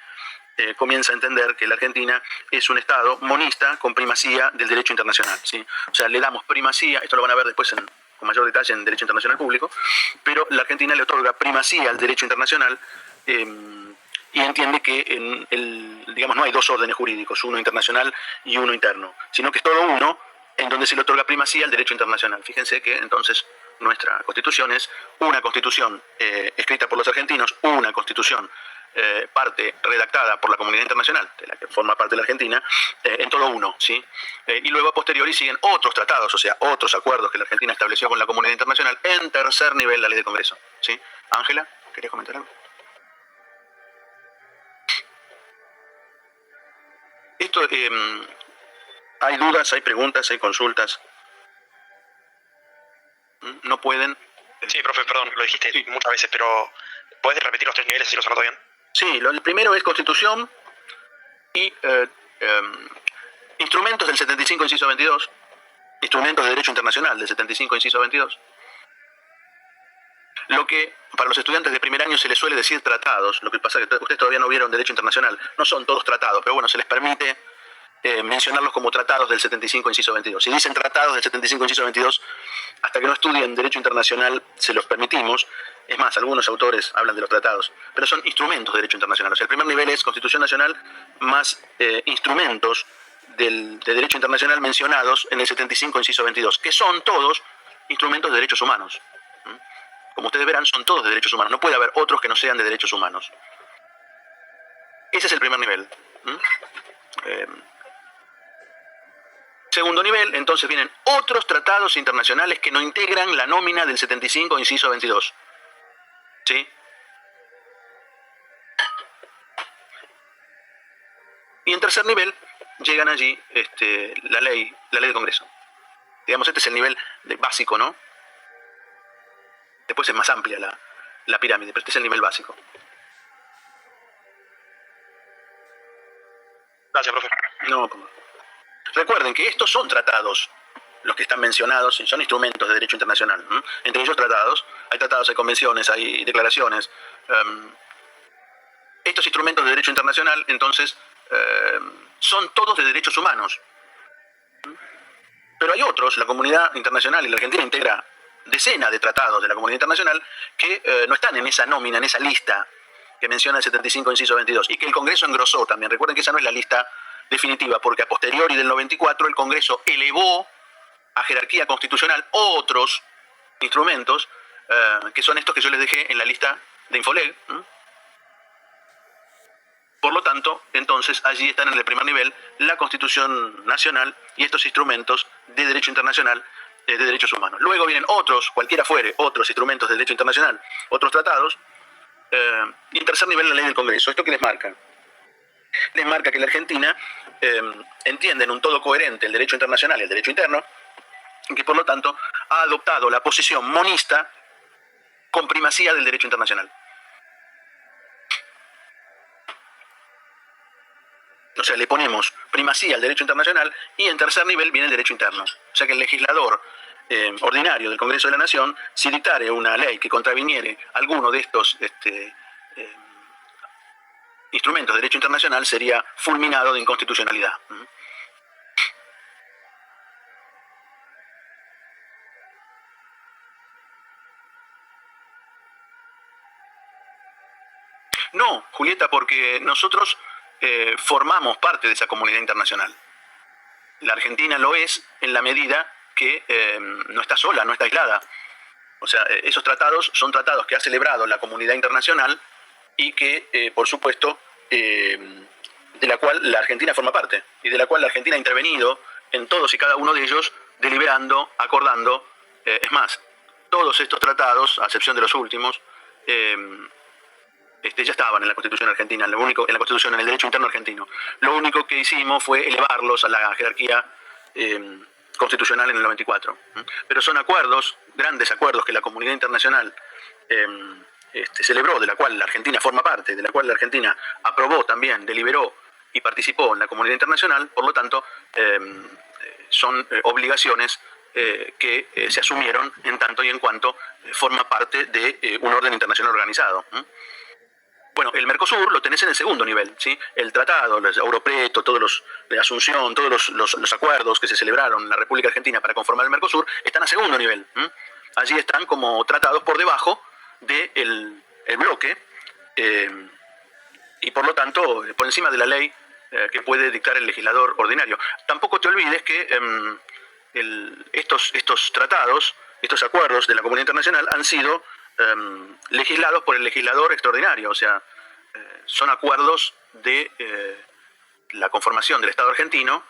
comienza a entender que la Argentina es un Estado monista con primacía del derecho internacional, ¿sí? O sea, le damos primacía, esto lo van a ver después con mayor detalle en Derecho Internacional Público, pero la Argentina le otorga primacía al derecho internacional y entiende que digamos, no hay dos órdenes jurídicos, uno internacional y uno interno, sino que es todo uno en donde se le otorga primacía al derecho internacional. Fíjense que entonces nuestra Constitución es una Constitución escrita por los argentinos, una Constitución parte redactada por la comunidad internacional, de la que forma parte la Argentina, en todo uno, ¿sí? Y luego a posteriori siguen otros tratados, o sea, otros acuerdos que la Argentina estableció con la comunidad internacional en tercer nivel, la ley de Congreso, ¿sí? Ángela, ¿querías comentar algo? Esto, hay dudas, hay preguntas, hay consultas. No pueden... Sí, profe, perdón, lo dijiste muchas veces, pero ¿puedes repetir los 3 niveles si los anoto bien? Sí, el primero es Constitución y instrumentos del 75, inciso 22, instrumentos de derecho internacional del 75, inciso 22. Lo que para los estudiantes de primer año se les suele decir tratados, lo que pasa es que ustedes todavía no vieron derecho internacional, no son todos tratados, pero bueno, se les permite mencionarlos como tratados del 75, inciso 22. Si dicen tratados del 75, inciso 22, hasta que no estudien derecho internacional se los permitimos. Es más, algunos autores hablan de los tratados, pero son instrumentos de derecho internacional. O sea, el primer nivel es Constitución Nacional más instrumentos de derecho internacional mencionados en el 75, inciso 22, que son todos instrumentos de derechos humanos. Como ustedes verán, son todos de derechos humanos. No puede haber otros que no sean de derechos humanos. Ese es el primer nivel. Segundo nivel, entonces vienen otros tratados internacionales que no integran la nómina del 75, inciso 22. ¿Sí? Y en tercer nivel llegan allí la ley de Congreso. Digamos, este es el nivel básico, ¿no? Después es más amplia la pirámide, pero este es el nivel básico. Gracias, profe. No, recuerden que estos son tratados, los que están mencionados, son instrumentos de derecho internacional. Entre ellos tratados, hay convenciones, hay declaraciones. Estos instrumentos de derecho internacional, entonces, son todos de derechos humanos. Pero hay otros, la comunidad internacional, y la Argentina integra decenas de tratados de la comunidad internacional que no están en esa nómina, en esa lista que menciona el 75, inciso 22, y que el Congreso engrosó también. Recuerden que esa no es la lista definitiva, porque a posteriori del 94 el Congreso elevó a jerarquía constitucional otros instrumentos, que son estos que yo les dejé en la lista de Infoleg. Por lo tanto, entonces, allí están en el primer nivel la Constitución Nacional y estos instrumentos de derecho internacional, de derechos humanos. Luego vienen otros, cualquiera fuere, otros instrumentos de derecho internacional, otros tratados, y en tercer nivel la ley del Congreso. ¿Esto qué les marca? Les marca que la Argentina entiende en un todo coherente el derecho internacional y el derecho interno, y que por lo tanto ha adoptado la posición monista con primacía del derecho internacional. O sea, le ponemos primacía al derecho internacional y en tercer nivel viene el derecho interno. O sea que el legislador ordinario del Congreso de la Nación, si dictare una ley que contraviniere alguno de estos instrumentos de derecho internacional, sería fulminado de inconstitucionalidad. No, Julieta, porque nosotros formamos parte de esa comunidad internacional. La Argentina lo es en la medida que no está sola, no está aislada. O sea, esos tratados son tratados que ha celebrado la comunidad internacional y que, por supuesto, de la cual la Argentina forma parte y de la cual la Argentina ha intervenido en todos y cada uno de ellos, deliberando, acordando. Es más, todos estos tratados, a excepción de los últimos, ya estaban en la Constitución argentina, en la Constitución, en el derecho interno argentino. Lo único que hicimos fue elevarlos a la jerarquía constitucional en el 94. Pero son acuerdos, grandes acuerdos que la comunidad internacional celebró, de la cual la Argentina forma parte, de la cual la Argentina aprobó también, deliberó y participó en la comunidad internacional. Por lo tanto, son obligaciones que se asumieron en tanto y en cuanto forma parte de un orden internacional organizado. Bueno, el Mercosur lo tenés en el segundo nivel, ¿sí? El tratado, el Europreto, todos los de Asunción, todos los acuerdos que se celebraron en la República Argentina para conformar el Mercosur están a segundo nivel. Allí están como tratados por debajo del bloque y por lo tanto por encima de la ley que puede dictar el legislador ordinario. Tampoco te olvides que estos tratados, estos acuerdos de la comunidad internacional han sido legislados por el legislador extraordinario. O sea, son acuerdos de la conformación del Estado argentino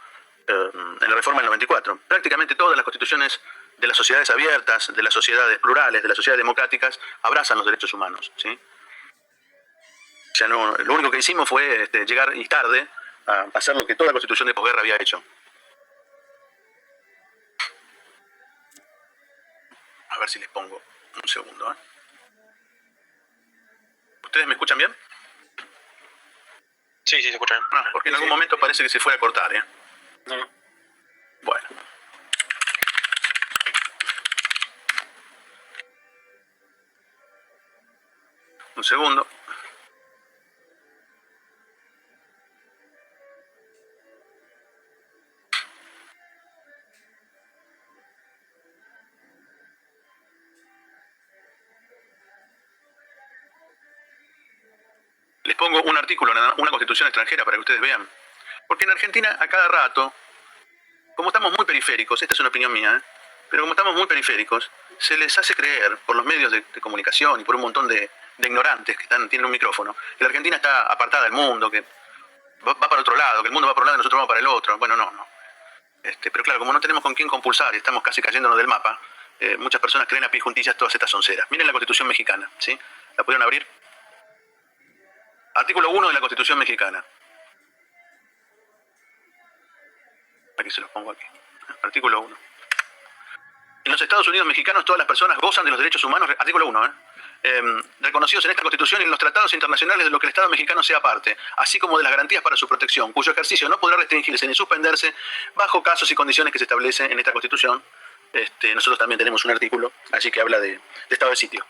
en la reforma del 94. Prácticamente todas las constituciones de las sociedades abiertas, de las sociedades plurales, de las sociedades democráticas, abrazan los derechos humanos, ¿sí? O sea, no, lo único que hicimos fue llegar y tarde a hacer lo que toda constitución de posguerra había hecho. A ver si les pongo un segundo. ¿Ustedes me escuchan bien? Sí, se escucha bien. Porque en algún momento parece que se fue a cortar, ¿eh? No. Bueno. Un segundo. Les pongo un artículo en una constitución extranjera para que ustedes vean. Porque en Argentina, a cada rato, como estamos muy periféricos, esta es una opinión mía, pero como estamos muy periféricos, se les hace creer por los medios de comunicación y por un montón de ignorantes que tienen un micrófono, que la Argentina está apartada del mundo, que va para otro lado, que el mundo va por un lado y nosotros vamos para el otro. Bueno, no. Pero claro, como no tenemos con quién compulsar y estamos casi cayéndonos del mapa, muchas personas creen a pie juntillas todas estas onceras. Miren la Constitución mexicana, ¿sí? ¿La pudieron abrir? Artículo 1 de la Constitución mexicana. Aquí se los pongo aquí. Artículo 1. En los Estados Unidos mexicanos todas las personas gozan de los derechos humanos, artículo 1, reconocidos en esta Constitución y en los tratados internacionales de lo que el Estado mexicano sea parte, así como de las garantías para su protección, cuyo ejercicio no podrá restringirse ni suspenderse bajo casos y condiciones que se establecen en esta Constitución. Nosotros también tenemos un artículo allí que habla de estado de sitio.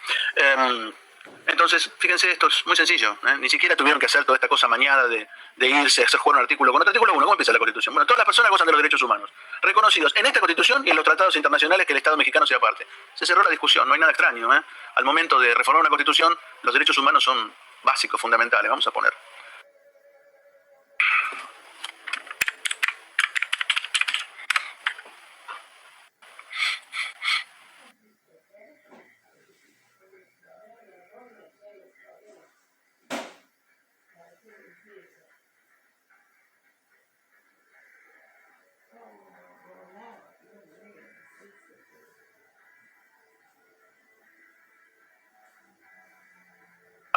Entonces, fíjense, esto es muy sencillo, ni siquiera tuvieron que hacer toda esta cosa mañada de irse a hacer jugar un artículo con otro. Artículo 1, ¿cómo empieza la Constitución? Bueno, todas las personas gozan de los derechos humanos, reconocidos en esta Constitución y en los tratados internacionales que el Estado mexicano sea parte. Se cerró la discusión, no hay nada extraño, Al momento de reformar una Constitución, los derechos humanos son básicos, fundamentales. Vamos a poner.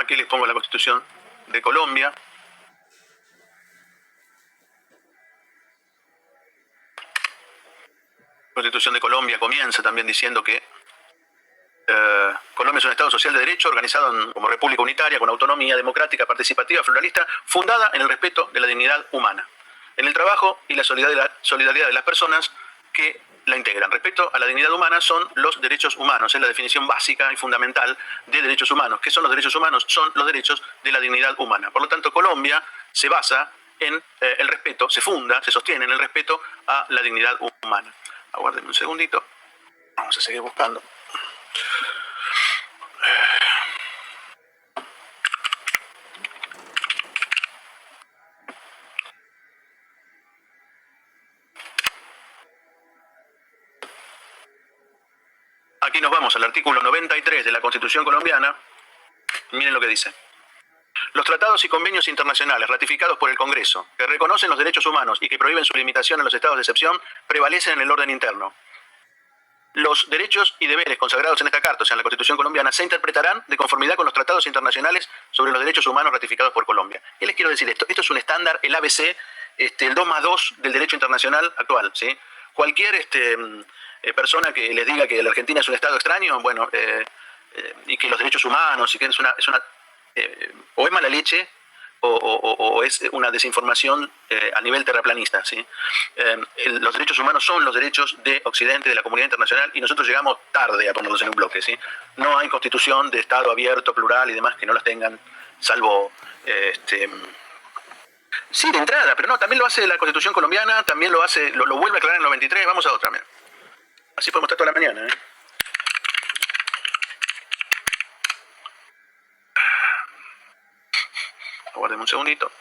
Aquí les pongo la Constitución de Colombia. La Constitución de Colombia comienza también diciendo que Colombia es un Estado social de derecho organizado como república unitaria, con autonomía democrática, participativa, pluralista, fundada en el respeto de la dignidad humana, en el trabajo y la solidaridad de las personas que la integran. Respecto a la dignidad humana son los derechos humanos, es la definición básica y fundamental de derechos humanos. ¿Qué son los derechos humanos? Son los derechos de la dignidad humana. Por lo tanto, Colombia se basa en el respeto, se funda, se sostiene en el respeto a la dignidad humana. Aguárdenme un segundito, vamos a seguir buscando. Aquí nos vamos al artículo 93 de la Constitución colombiana. Miren lo que dice. Los tratados y convenios internacionales ratificados por el Congreso, que reconocen los derechos humanos y que prohíben su limitación en los estados de excepción, prevalecen en el orden interno. Los derechos y deberes consagrados en esta carta, o sea, en la Constitución colombiana, se interpretarán de conformidad con los tratados internacionales sobre los derechos humanos ratificados por Colombia. ¿Qué les quiero decir esto? Esto es un estándar, el ABC, el 2+2 del derecho internacional actual, ¿sí? Cualquier persona que les diga que la Argentina es un Estado extraño, bueno, y que los derechos humanos, y que o es mala leche, o es una desinformación a nivel terraplanista, ¿sí? Los derechos humanos son los derechos de Occidente, de la comunidad internacional, y nosotros llegamos tarde a ponerlos en un bloque, ¿sí? No hay constitución de Estado abierto, plural y demás que no las tengan, salvo... Sí, de entrada, pero no, también lo hace la Constitución colombiana, también lo hace, lo vuelve a aclarar en el 93, vamos a otra, mira. Así podemos estar toda la mañana, ¿eh? Aguárdeme un segundito.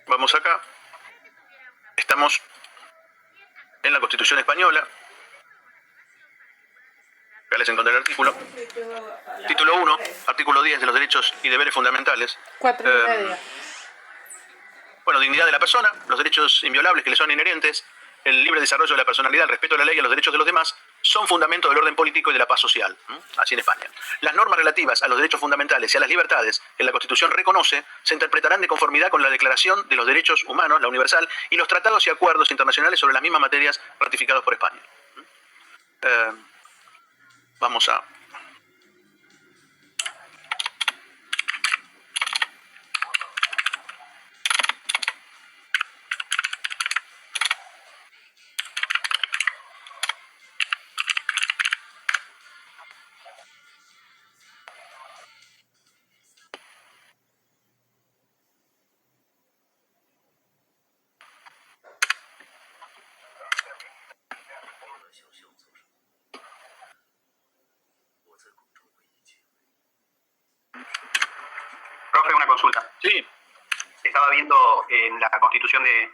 Vamos acá. Estamos en la Constitución española. Acá les encontré el artículo. Título 1, artículo 10 de los derechos y deberes fundamentales. 4:30. Bueno, dignidad de la persona, los derechos inviolables que le son inherentes, el libre desarrollo de la personalidad, el respeto a la ley y a los derechos de los demás, son fundamento del orden político y de la paz social. Así en España. Las normas relativas a los derechos fundamentales y a las libertades que la Constitución reconoce se interpretarán de conformidad con la Declaración de los Derechos Humanos, la universal, y los tratados y acuerdos internacionales sobre las mismas materias ratificados por España. Vamos a... Profe, una consulta. Sí. Estaba viendo en la Constitución de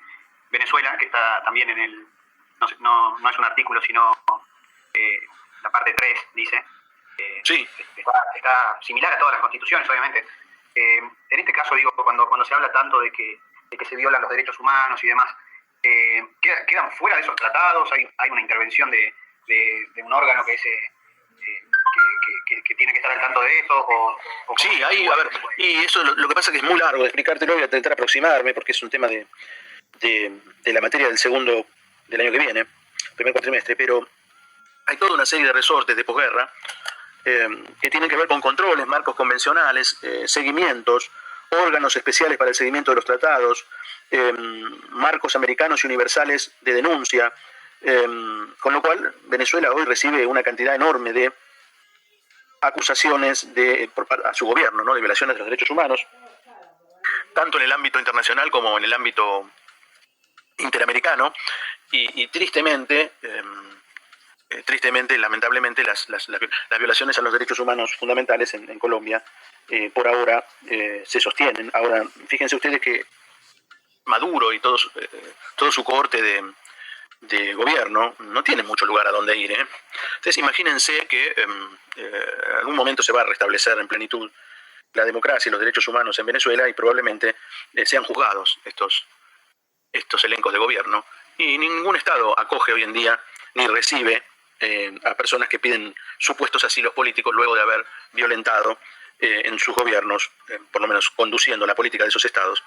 Venezuela, que está también en el... No es un artículo, sino la parte 3, dice. Sí. Está similar a todas las constituciones, obviamente. En este caso, digo, cuando se habla tanto de que se violan los derechos humanos y demás, ¿quedan fuera de esos tratados? ¿Hay una intervención de un órgano que tiene que estar al tanto de esto? Sí, ahí, a ver, y eso lo que pasa es que es muy largo de explicártelo, voy a intentar aproximarme porque es un tema de la materia del segundo del año que viene, primer cuatrimestre, pero hay toda una serie de resortes de posguerra que tienen que ver con controles, marcos convencionales, seguimientos, órganos especiales para el seguimiento de los tratados, marcos americanos y universales de denuncia, con lo cual Venezuela hoy recibe una cantidad enorme de acusaciones a su gobierno, ¿no?, de violaciones de los derechos humanos, tanto en el ámbito internacional como en el ámbito interamericano, y tristemente, lamentablemente, las violaciones a los derechos humanos fundamentales en Colombia por ahora se sostienen. Ahora, fíjense ustedes que Maduro y todo su cohorte de gobierno no tiene mucho lugar a donde ir. Entonces, imagínense que en algún momento se va a restablecer en plenitud la democracia y los derechos humanos en Venezuela, y probablemente sean juzgados estos elencos de gobierno, y ningún Estado acoge hoy en día ni recibe a personas que piden supuestos asilos políticos luego de haber violentado en sus gobiernos, por lo menos conduciendo la política de esos Estados.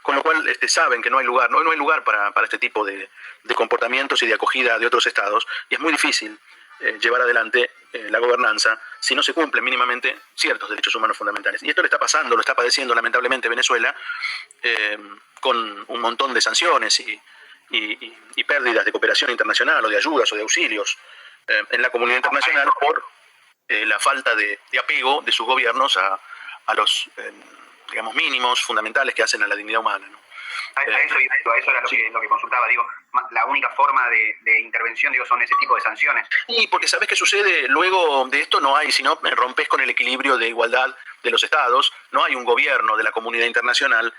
Con lo cual saben que no hay lugar, no hay lugar para este tipo de comportamientos y de acogida de otros Estados, y es muy difícil llevar adelante la gobernanza si no se cumplen mínimamente ciertos derechos humanos fundamentales. Y esto le está pasando, lo está padeciendo lamentablemente Venezuela, con un montón de sanciones y pérdidas de cooperación internacional o de ayudas o de auxilios en la comunidad internacional por la falta de apego de sus gobiernos a los digamos, mínimos fundamentales que hacen a la dignidad humana, ¿no? A eso era lo que consultaba, digo, la única forma de intervención, digo, son ese tipo de sanciones. Y porque ¿sabés qué sucede? Luego de esto no hay, si no rompes con el equilibrio de igualdad de los Estados, no hay un gobierno de la comunidad internacional,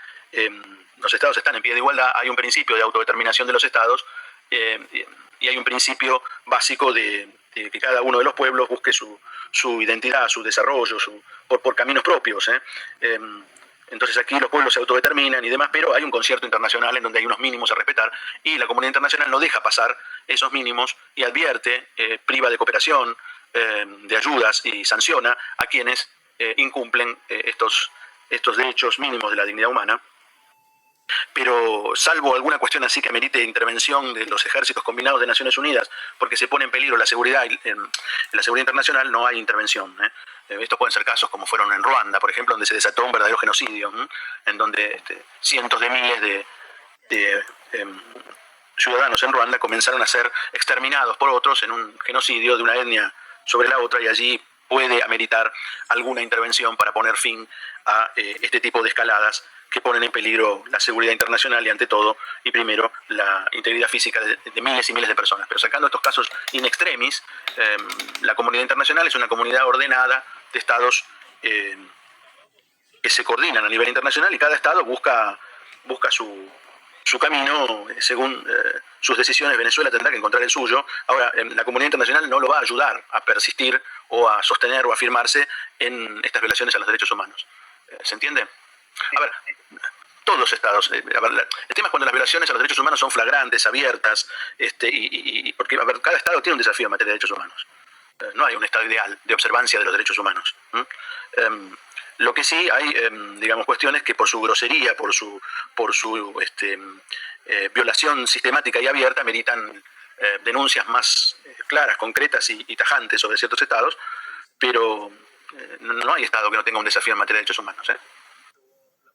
los Estados están en pie de igualdad, hay un principio de autodeterminación de los Estados, y hay un principio básico de que cada uno de los pueblos busque su identidad, su desarrollo, por caminos propios. Entonces aquí los pueblos se autodeterminan y demás, pero hay un concierto internacional en donde hay unos mínimos a respetar, y la comunidad internacional no deja pasar esos mínimos y advierte, priva de cooperación, de ayudas, y sanciona a quienes incumplen estos derechos mínimos de la dignidad humana. Pero salvo alguna cuestión así que amerite intervención de los ejércitos combinados de Naciones Unidas, porque se pone en peligro la seguridad internacional, no hay intervención. Estos pueden ser casos como fueron en Ruanda, por ejemplo, donde se desató un verdadero genocidio, en donde cientos de miles de ciudadanos en Ruanda comenzaron a ser exterminados por otros en un genocidio de una etnia sobre la otra, y allí puede ameritar alguna intervención para poner fin a este tipo de escaladas que ponen en peligro la seguridad internacional y, ante todo y primero, la integridad física de miles y miles de personas. Pero sacando estos casos in extremis, la comunidad internacional es una comunidad ordenada de Estados que se coordinan a nivel internacional, y cada Estado busca su camino según sus decisiones. Venezuela tendrá que encontrar el suyo. Ahora, la comunidad internacional no lo va a ayudar a persistir o a sostener o a afirmarse en estas violaciones a los derechos humanos. ¿Se entiende? A ver, todos los Estados, el tema es cuando las violaciones a los derechos humanos son flagrantes, abiertas, porque a ver, cada Estado tiene un desafío en materia de derechos humanos. No hay un Estado ideal de observancia de los derechos humanos. Lo que sí hay, digamos, cuestiones que por su grosería, por su violación sistemática y abierta, meritan denuncias más claras, concretas y tajantes sobre ciertos Estados, pero no hay Estado que no tenga un desafío en materia de derechos humanos.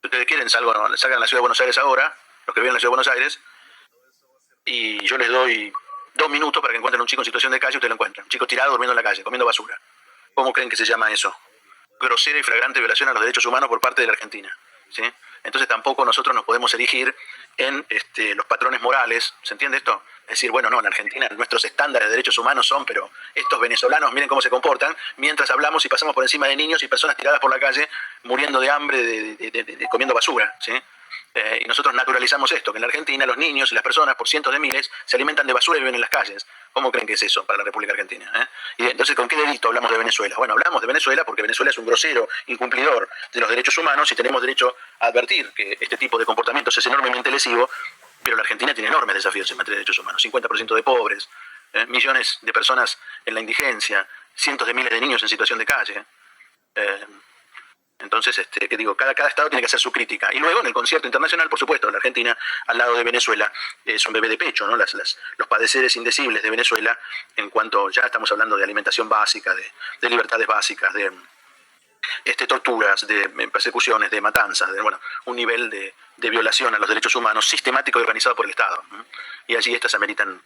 Si ustedes quieren, salgan a la ciudad de Buenos Aires ahora, los que viven en la ciudad de Buenos Aires, y yo les doy 2 minutos para que encuentren un chico en situación de calle, ustedes lo encuentran. Un chico tirado durmiendo en la calle, comiendo basura. ¿Cómo creen que se llama eso? Grosera y flagrante violación a los derechos humanos por parte de la Argentina, ¿sí? Entonces tampoco nosotros nos podemos erigir en los patrones morales, ¿se entiende esto? Es decir, bueno, no, en Argentina nuestros estándares de derechos humanos son, pero estos venezolanos miren cómo se comportan, mientras hablamos y pasamos por encima de niños y personas tiradas por la calle, muriendo de hambre, de comiendo basura, ¿sí? Y nosotros naturalizamos esto, que en la Argentina los niños y las personas por cientos de miles se alimentan de basura y viven en las calles. ¿Cómo creen que es eso para la República Argentina? Y entonces, ¿con qué delito hablamos de Venezuela? Bueno, hablamos de Venezuela porque Venezuela es un grosero incumplidor de los derechos humanos, y tenemos derecho a advertir que este tipo de comportamientos es enormemente lesivo, pero la Argentina tiene enormes desafíos en materia de derechos humanos. 50% de pobres, millones de personas en la indigencia, cientos de miles de niños en situación de calle. Entonces, ¿qué digo? Cada Estado tiene que hacer su crítica. Y luego, en el concierto internacional, por supuesto, la Argentina, al lado de Venezuela, es un bebé de pecho, ¿no? Los padeceres indecibles de Venezuela, en cuanto ya estamos hablando de alimentación básica, de libertades básicas, de torturas, de persecuciones, de matanzas, un nivel de violación a los derechos humanos sistemático y organizado por el Estado. Y allí estas ameritan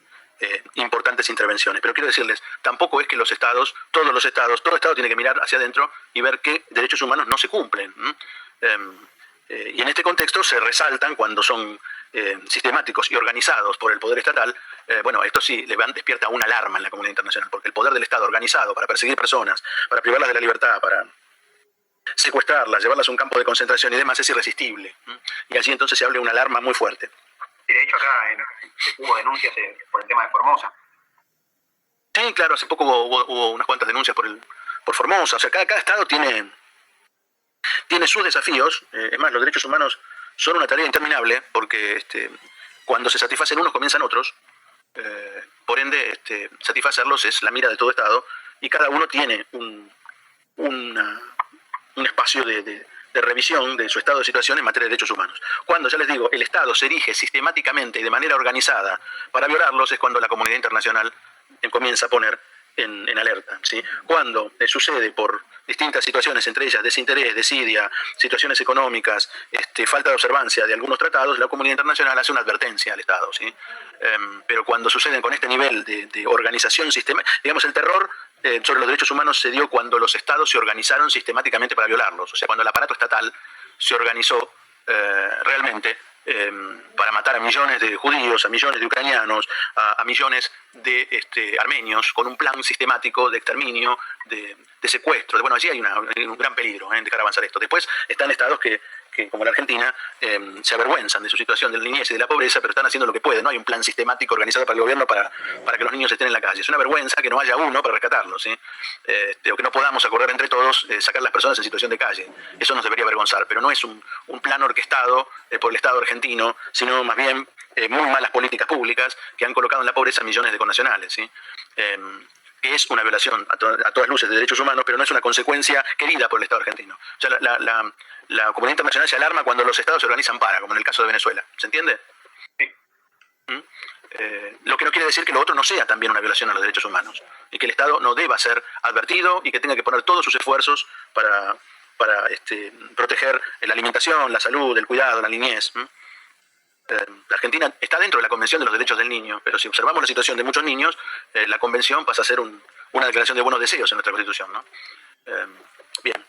importantes intervenciones. Pero quiero decirles, tampoco es que los estados, todo Estado tiene que mirar hacia adentro y ver qué derechos humanos no se cumplen. Y en este contexto se resaltan cuando son sistemáticos y organizados por el poder estatal. Bueno, esto sí despierta una alarma en la comunidad internacional, porque el poder del Estado organizado para perseguir personas, para privarlas de la libertad, para secuestrarlas, llevarlas a un campo de concentración y demás es irresistible. Y allí entonces se habla de una alarma muy fuerte. Sí, de hecho acá hubo denuncias por el tema de Formosa. Sí, claro, hace poco hubo unas cuantas denuncias por Formosa. O sea, cada estado tiene sus desafíos. Es más, los derechos humanos son una tarea interminable porque cuando se satisfacen unos comienzan otros. Por ende, satisfacerlos es la mira de todo Estado y cada uno tiene un espacio de revisión de su estado de situación en materia de derechos humanos. Cuando, ya les digo, el Estado se erige sistemáticamente y de manera organizada para violarlos es cuando la comunidad internacional comienza a poner en alerta, ¿sí? Cuando sucede por distintas situaciones, entre ellas desinterés, desidia, situaciones económicas, falta de observancia de algunos tratados, la comunidad internacional hace una advertencia al Estado, ¿sí? Pero cuando suceden con este nivel de organización sistemática, digamos, el terror sobre los derechos humanos se dio cuando los estados se organizaron sistemáticamente para violarlos, o sea, cuando el aparato estatal se organizó realmente para matar a millones de judíos, a millones de ucranianos, a millones de armenios, con un plan sistemático de exterminio, de secuestro. Bueno, allí hay un gran peligro de dejar avanzar esto. Después están estados que como la Argentina, se avergüenzan de su situación de la niñez y de la pobreza, pero están haciendo lo que pueden. No hay un plan sistemático organizado para el gobierno para que los niños estén en la calle. Es una vergüenza que no haya uno para rescatarlos, ¿sí? O que no podamos acordar entre todos sacar a las personas en situación de calle. Eso nos debería avergonzar, pero no es un plan orquestado por el Estado argentino, sino más bien muy malas políticas públicas que han colocado en la pobreza a millones de connacionales, ¿sí? Es una violación a todas luces de derechos humanos, pero no es una consecuencia querida por el Estado argentino. O sea, la comunidad internacional se alarma cuando los estados se organizan como en el caso de Venezuela. ¿Se entiende? Sí. Lo que no quiere decir que lo otro no sea también una violación a los derechos humanos y que el Estado no deba ser advertido y que tenga que poner todos sus esfuerzos para proteger la alimentación, la salud, el cuidado, la niñez. La Argentina está dentro de la Convención de los Derechos del Niño, pero si observamos la situación de muchos niños, la Convención pasa a ser una declaración de buenos deseos en nuestra Constitución, ¿no? Bien.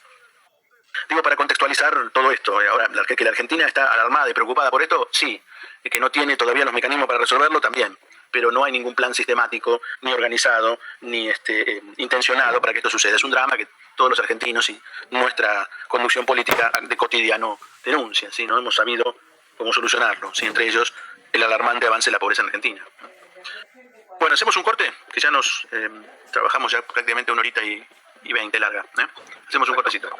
Digo, para contextualizar todo esto, ahora, que la Argentina está alarmada y preocupada por esto, sí, y que no tiene todavía los mecanismos para resolverlo, también, pero no hay ningún plan sistemático, ni organizado, ni intencionado para que esto suceda. Es un drama que todos los argentinos y nuestra conducción política de cotidiano denuncian, ¿sí? No hemos sabido cómo solucionarlo, ¿sí? Entre ellos el alarmante avance de la pobreza en Argentina. Bueno, hacemos un corte, que ya nos trabajamos ya prácticamente 1 horita y 20 larga. Hacemos un cortecito.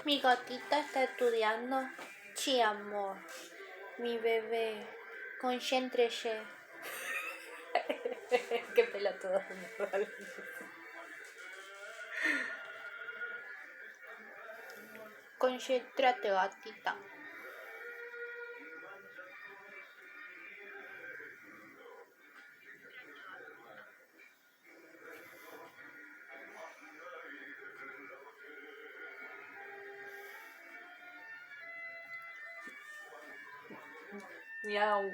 Mi gatita está estudiando. Sí, amor. Mi bebé. Concéntrese. Qué pelotudo. Concéntrate, gatita. Miau.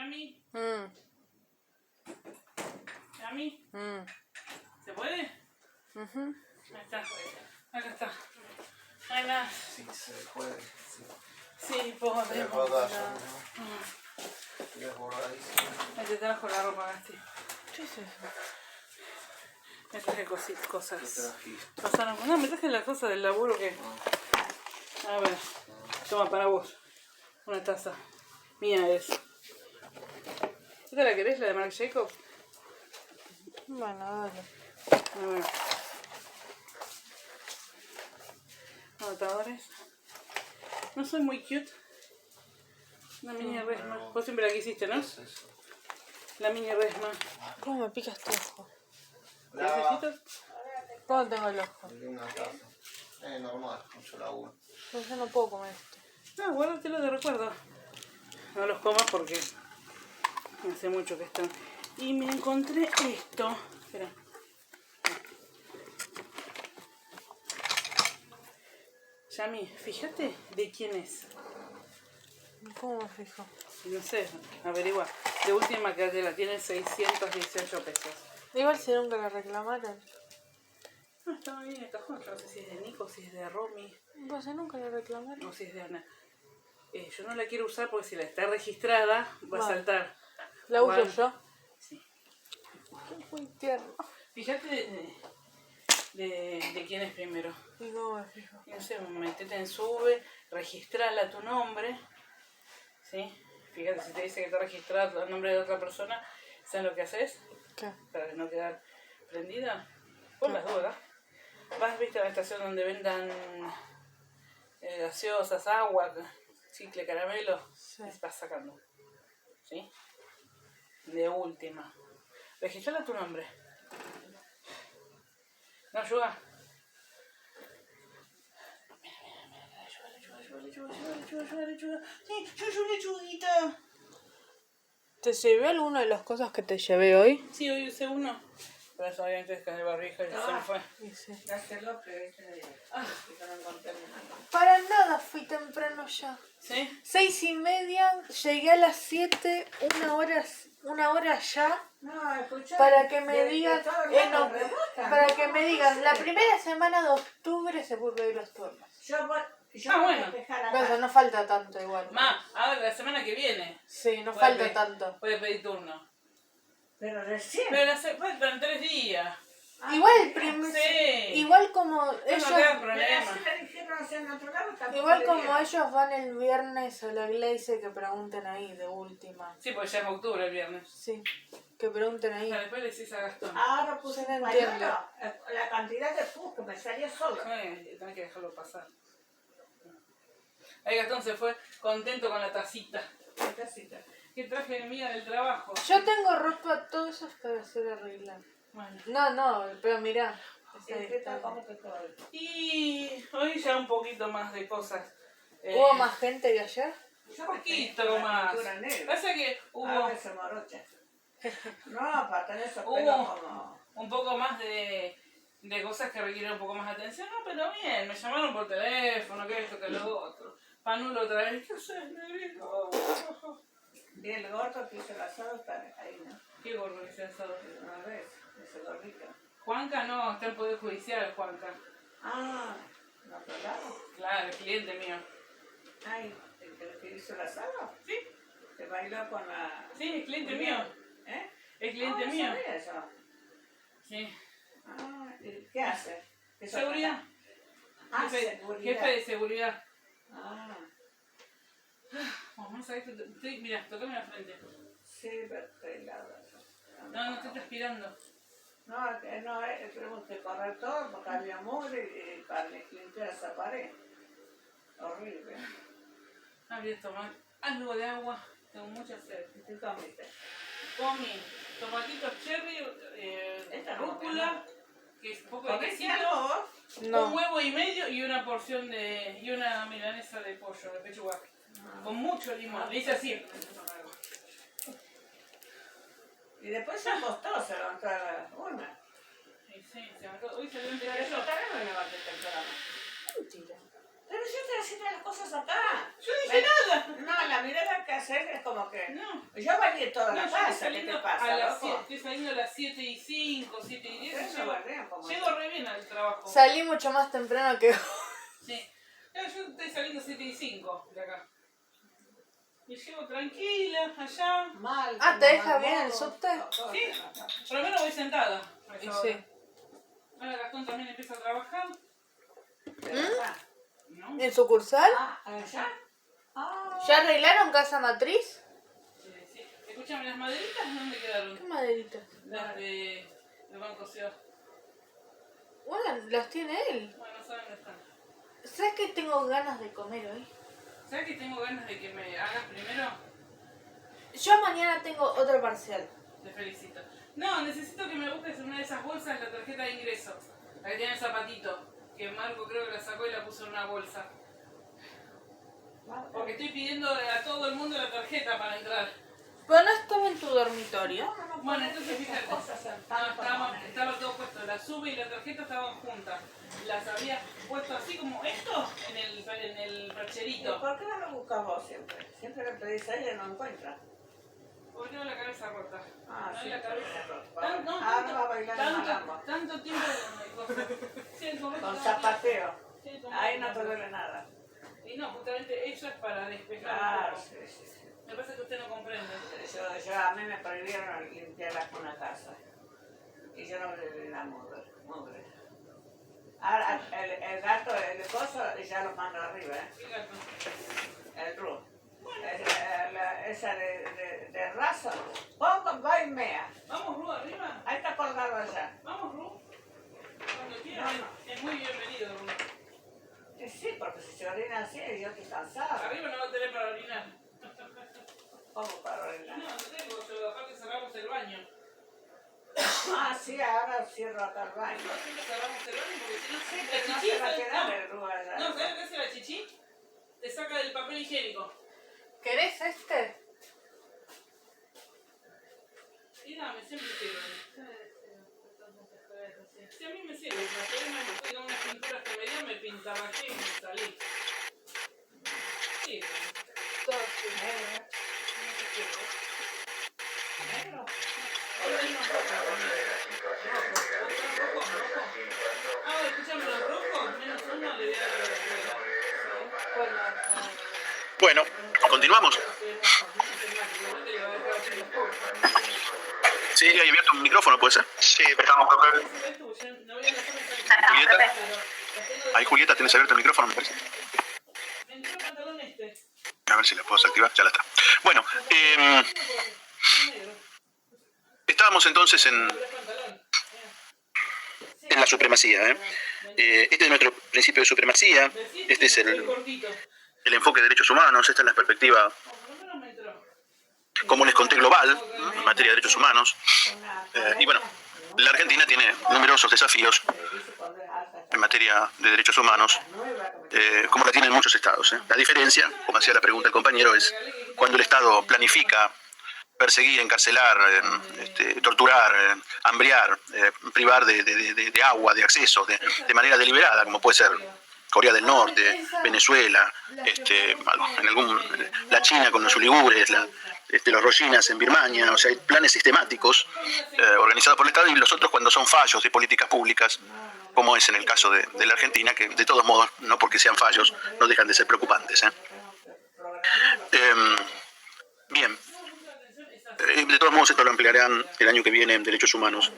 Yami, Mm, Yami, mm, ¿se puede? ujú. Ahí está, acá está. Ahí va. Sí, se puede. Sí. Sí, podemos. Desbordado, desbordadísimo. Ahí te trajo la ropa, Gasti. ¿Qué es eso? Me traje cosas. ¿Qué trajiste? Pasaron. No, me traje las cosas del laburo que. A ver. Toma para vos. Una taza. Mía es. ¿Esta la querés, la de Marc Jacobs? Bueno, dale. A ver. Anotadores. No soy muy cute. Una mini resma. Vos siempre la quisiste, ¿no? ¿Qué es eso? La mini resma. ¿Cómo me pica este ojo? ¿Querés besitos? ¿Cómo tengo el ojo? Me dio una taza. Normal, mucho laburo. Pues yo no puedo comer esto. No, guárdatelo de recuerdo. No los comas porque hace mucho que están. Y me encontré esto. Espera. Yami, fíjate de quién es. ¿Cómo me fijo? No sé, averigua. De última que la tiene 618 pesos. Igual si nunca la reclamaron. No, estaba bien el cajón. Yo no sé si es de Nico, si es de Romy Pues si nunca la reclamaron. o si es de Ana. Yo no la quiero usar porque si la está registrada va a Vale. saltar. ¿La uso Igual. yo? Sí. Muy tierno. Fíjate de quién es primero. ¿Y cómo me fijo? No sé, metete en sube, registrala tu nombre. ¿Sí? Fíjate, si te dice que está registrado el nombre de otra persona, ¿sabes lo que haces? ¿Qué? Para no quedar prendida. Por las dudas. Vas, viste, a la estación donde vendan gaseosas, agua, chicle, caramelo. Sí. Y vas sacando. ¿Sí? De última. Registrala tu nombre. No, ayuda. Sí, yo lechuguita. ¿Te llevé alguna de las cosas que te llevé hoy? Sí, hoy usé uno. Pero eso obviamente es que de barrija y se me fue. Sí. Para nada fui temprano ya. ¿Sí? 6:30, llegué a las 7, una hora ya. No, escuchá, Para que me de digan, todo el no, mundo rebota, para ¿no? que me digan, la primera semana de octubre se vuelven los turnos. Yo voy Ah, voy bueno. a dejar Pero acá. no falta tanto igual. Ahora la semana que viene Sí, no Puede falta pedir. tanto. puede pedir turno. Pero recién. Pero faltan 3 días. Igual, Sí. igual como No, ellos, no te hagas Pero problema. así le dijeron hacia el otro lado, tampoco igual le como dieron. ellos van el viernes a la iglesia, que pregunten ahí de última. Sí, porque ya es octubre el viernes. Sí, que pregunten ahí. Pero después le decís a Gastón. Ahora puse Sí, no un entiendo. pañuelo, la cantidad de pus que me salía solo. Tenés que dejarlo pasar. Ahí Gastón se fue contento con la tacita. ¿Qué traje mía del trabajo? Yo tengo ropa, todo eso es para hacer arreglar. Bueno. No, pero mirá. esa ¿Qué tal? distancia. ¿Cómo te todo? Y hoy ya un poquito más de cosas. ¿Hubo más gente que ayer? Un poquito más. Pasa que hubo Ahora se morocha. No, para tener esos Hubo- pelos como... un poco más de cosas que requieren un poco más de atención. No, pero bien, me llamaron por teléfono, que esto, que lo otro. Panulo otra vez, ¿qué haces, negrito? Y el gordo que hizo el asado está ahí, ¿no? Qué gordo que se ha asado. Una vez, ese gordito. Juanca no, está en Poder Judicial, Juanca. Ah, ¿no otro lado? Claro, el cliente mío. Ay, ¿el que hizo el asado? Sí, Se bailó con la... sí, es cliente mío. ¿Eh? Es cliente Ah, no mío. sabía eso. Sí. Ah, ¿y qué hace? ¿Qué Seguridad. Ah, Jefe seguridad. de seguridad. Ah, Vamos a ver, mira, tocame la frente. sí, pero estoy helada. No, no estoy transpirando. No, tenemos que correr todo porque había mugre y para limpiar esa pared. Horrible. Voy a tomar algo de agua. Tengo mucha sed. ¿Y tú comiste? Comí tomatitos cherry, Esta no, rúcula, que es un poco de ¿Comiste quesito, algo vos? un No. huevo y medio y una porción y una milanesa de pollo, de pechuga. Con mucho limón. Le hice así. Y después se acostó, se levantó a la una. Y sí, hoy se lo Pero enteré yo yo. también me levanté temprano. Mentira. Pero yo estoy haciendo las cosas acá. Yo no dije nada. No, la mirada que hacer es como que... No. Yo valí toda No, la yo casa, ¿qué te pasa, loco? estoy saliendo a las 7:05, 7:10. Eso va bien, como Llego re bien al trabajo. Salí mucho más temprano que Sí. Yo estoy saliendo 7:05 de acá. Y llego tranquila, allá. mal. Ah, ¿te deja mal bien el modo, subte? todo Sí. bien acá. Por lo menos voy sentada. a esa Sí. hora. Ahora Gastón también empieza a trabajar. Pero acá. ¿No? ¿En sucursal? Ah, allá. Ah, ¿Ya arreglaron casa matriz? Sí. Escúchame, ¿las maderitas dónde quedaron? ¿Qué maderita? Las de Banco Ciudad. Bueno, las tiene él. Bueno, no saben dónde están. ¿Sabes que tengo ganas de comer hoy? ¿Sabes que tengo ganas de que me hagas primero? Yo mañana tengo otro parcial. Te felicito. No, necesito que me busques en una de esas bolsas la tarjeta de ingreso. La que tiene el zapatito. Que Marco creo que la sacó y la puso en una bolsa. Porque estoy pidiendo a todo el mundo la tarjeta para entrar. Pero no estaba en tu dormitorio. Bueno, entonces fíjate. cosas en No, tanto momento. estaba todo puesto. La sube y la tarjeta estaban juntas. Las había puesto así como esto en el ¿Y percherito. por qué no lo buscas vos siempre? Siempre que pedís a ella no encuentras. Porque tengo la cabeza rota. Ah, No sí, la cabeza. no, ahora va a bailar el malambo. Tanto tiempo de cosas. Sí, el momento Con estaba zapateo. bien. Sí, como Ahí no que te duele nada. Y no, justamente eso es para despejar un Claro, poco. sí. Me parece que usted no comprende. A mí me prohibieron limpiar la casa. Y yo no le la mugre. Ahora, el gato, el esposo, ya lo mando arriba, ¿eh? Fíjate. El Ru. Esa de raza. Pongo, va y mea. Vamos, Ru, arriba. Ahí está colgado allá. Vamos, Ru. Cuando quiera, es muy bienvenido, Ru. Sí, porque si se orina así, yo estoy cansada. Arriba no va a tener para orinar. ¿Cómo para orinar? No tengo, yo aparte cerramos el baño. Ah, sí, ahora cierro acá el baño. Siempre cerramos el baño porque si no, Sí, la pero no chichi se va a quedar no. el Ru allá. No, ¿sabes lo que hace la chichi? Te saca del papel higiénico. ¿Querés este? Y dame, siempre sirve. Sí, a mí me sirve. Me gusta ir a unas pinturas que me dio, me pintarraqué y me salí. Sí, Todo sí. no te quiero. Negro. Ah, escúchame, los rojos, menos uno le voy a dar a la escuela. Bueno, continuamos. Sí, hay abierto un micrófono, ¿puede ser? Sí, Estamos, profe. Julieta. Ahí, Julieta, tienes abierto el micrófono, me parece. A ver si la puedo desactivar, ya la está. Bueno, estábamos entonces en la supremacía. Este es nuestro principio de supremacía, este es el enfoque de derechos humanos, esta es la perspectiva, como les conté, global, ¿no?, en materia de derechos humanos. Y bueno, la Argentina tiene numerosos desafíos en materia de derechos humanos, como la tienen muchos estados. La diferencia, como hacía la pregunta el compañero, es cuando el Estado planifica perseguir, encarcelar, torturar, hambriar, privar de agua, de acceso, de manera deliberada, como puede ser Corea del Norte, Venezuela, la China con los uigures, los rohinyas en Birmania. O sea, hay planes sistemáticos organizados por el Estado, y los otros cuando son fallos de políticas públicas, como es en el caso de la Argentina, que de todos modos, no porque sean fallos, no dejan de ser preocupantes. Bien. De todos modos, esto lo emplearán el año que viene en Derechos Humanos.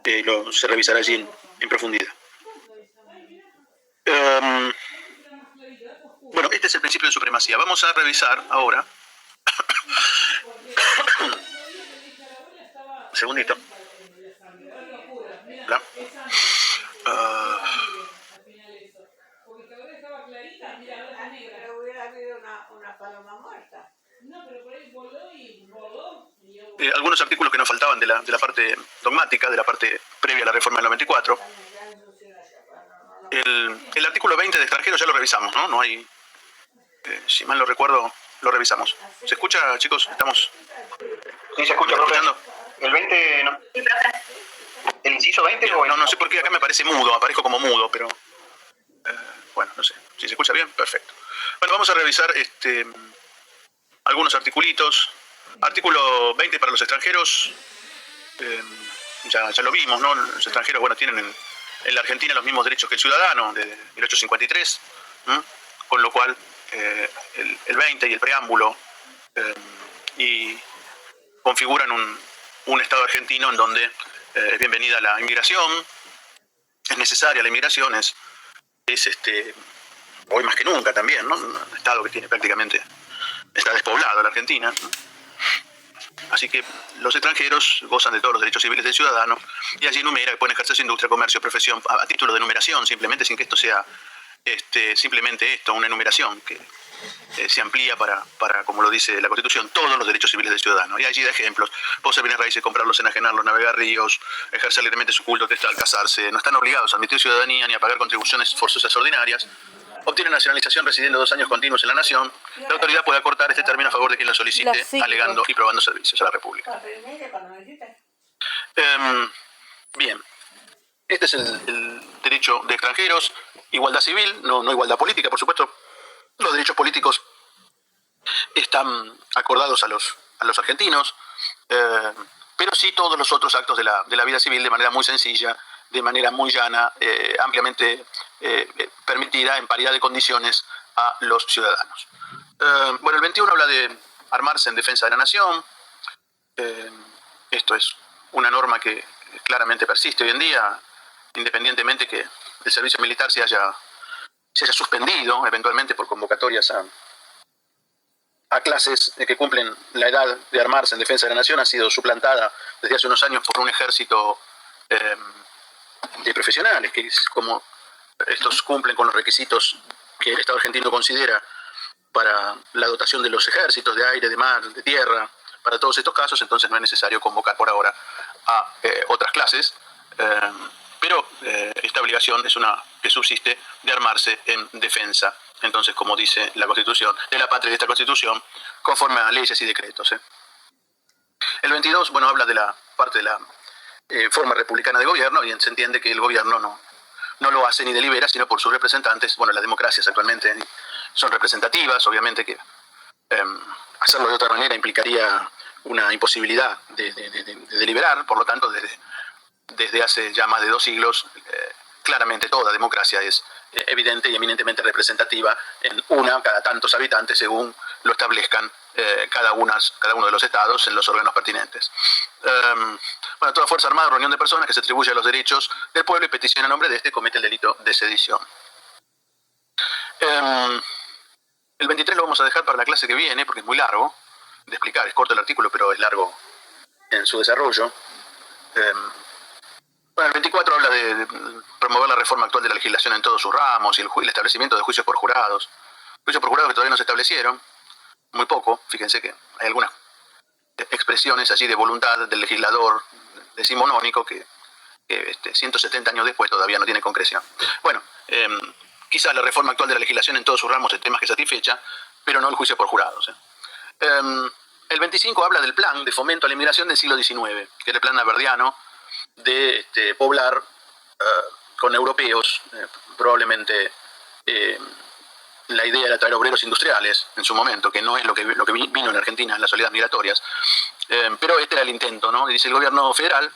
Se revisará allí en profundidad. Bueno, este es el principio de supremacía. Vamos a revisar ahora. Un segundito. Hola. Pero hubiera habido una paloma muerta. No, pero por ahí voló y voló. Algunos artículos que nos faltaban de la parte dogmática, de la parte previa a la reforma del 94. El artículo 20 de extranjeros ya lo revisamos, ¿no? No hay, si mal lo recuerdo, lo revisamos. ¿Se escucha, chicos? ¿Estamos? Sí, se escucha, profe. escuchando? El 20, ¿no? ¿El inciso 20 o el... No sé por qué acá me parece mudo, aparezco como mudo, pero... bueno, no sé. Si se escucha bien, perfecto. Bueno, vamos a revisar algunos articulitos. Artículo 20 para los extranjeros, ya lo vimos, ¿no? Los extranjeros, bueno, tienen en la Argentina los mismos derechos que el ciudadano de 1853, con lo cual el 20 y el preámbulo y configuran un Estado argentino en donde es bienvenida la inmigración, es necesaria la inmigración, es hoy más que nunca también, ¿no? Un Estado que tiene prácticamente, está despoblado la Argentina, ¿no? Así que los extranjeros gozan de todos los derechos civiles del ciudadano, y allí enumera que pueden ejercer su industria, comercio, profesión, a título de enumeración, simplemente, sin que esto sea simplemente una enumeración que se amplía para, como lo dice la Constitución, todos los derechos civiles del ciudadano. Y allí da ejemplos: poseer bienes raíces, comprarlos, enajenarlos, navegar ríos, ejercer libremente su culto, testar, casarse, no están obligados a admitir ciudadanía ni a pagar contribuciones forzosas ordinarias, obtienen nacionalización residiendo 2 años continuos en la nación. La autoridad puede acortar este término a favor de quien lo solicite, alegando y probando servicios a la República. Bien, este es el derecho de extranjeros, igualdad civil, no igualdad política, por supuesto. Los derechos políticos están acordados a los argentinos, pero sí todos los otros actos de la vida civil de manera muy sencilla, de manera muy llana, ampliamente permitida en paridad de condiciones a los ciudadanos. Bueno, el 21 habla de armarse en defensa de la nación. Esto es una norma que claramente persiste hoy en día, independientemente que el servicio militar se haya suspendido eventualmente por convocatorias a clases que cumplen la edad de armarse en defensa de la nación. Ha sido suplantada desde hace unos años por un ejército de profesionales, que como estos cumplen con los requisitos que el Estado argentino considera para la dotación de los ejércitos de aire, de mar, de tierra, para todos estos casos, entonces no es necesario convocar por ahora a otras clases, pero esta obligación es una que subsiste de armarse en defensa, entonces, como dice la Constitución, de la patria de esta Constitución, conforme a leyes y decretos. El 22, bueno, habla de la parte de la forma republicana de gobierno, y se entiende que el gobierno no lo hace ni delibera, sino por sus representantes. Bueno, las democracias actualmente son representativas, obviamente que hacerlo de otra manera implicaría una imposibilidad de deliberar, por lo tanto, desde hace ya más de 2 siglos, claramente toda democracia es evidente y eminentemente representativa en cada tantos habitantes, según lo establezcan cada uno de los estados en los órganos pertinentes. Bueno, toda fuerza armada o reunión de personas que se atribuye a los derechos del pueblo y peticiona a nombre de este comete el delito de sedición. El 23 lo vamos a dejar para la clase que viene, porque es muy largo de explicar, es corto el artículo, pero es largo en su desarrollo. Bueno, el 24 habla de promover la reforma actual de la legislación en todos sus ramos y el establecimiento de juicios por jurados. Juicios por jurados que todavía no se establecieron, muy poco. Fíjense que hay algunas expresiones allí de voluntad del legislador decimonónico que 170 años después todavía no tiene concreción. Bueno, quizás la reforma actual de la legislación en todos sus ramos es tema que satisfecha, pero no el juicio por jurados. El 25 habla del plan de fomento a la inmigración del siglo XIX, que era el plan navardiano de poblar con europeos, probablemente la idea era traer obreros industriales en su momento, que no es lo que vino en Argentina en las oleadas migratorias, pero este era el intento, ¿no? Y dice: el gobierno federal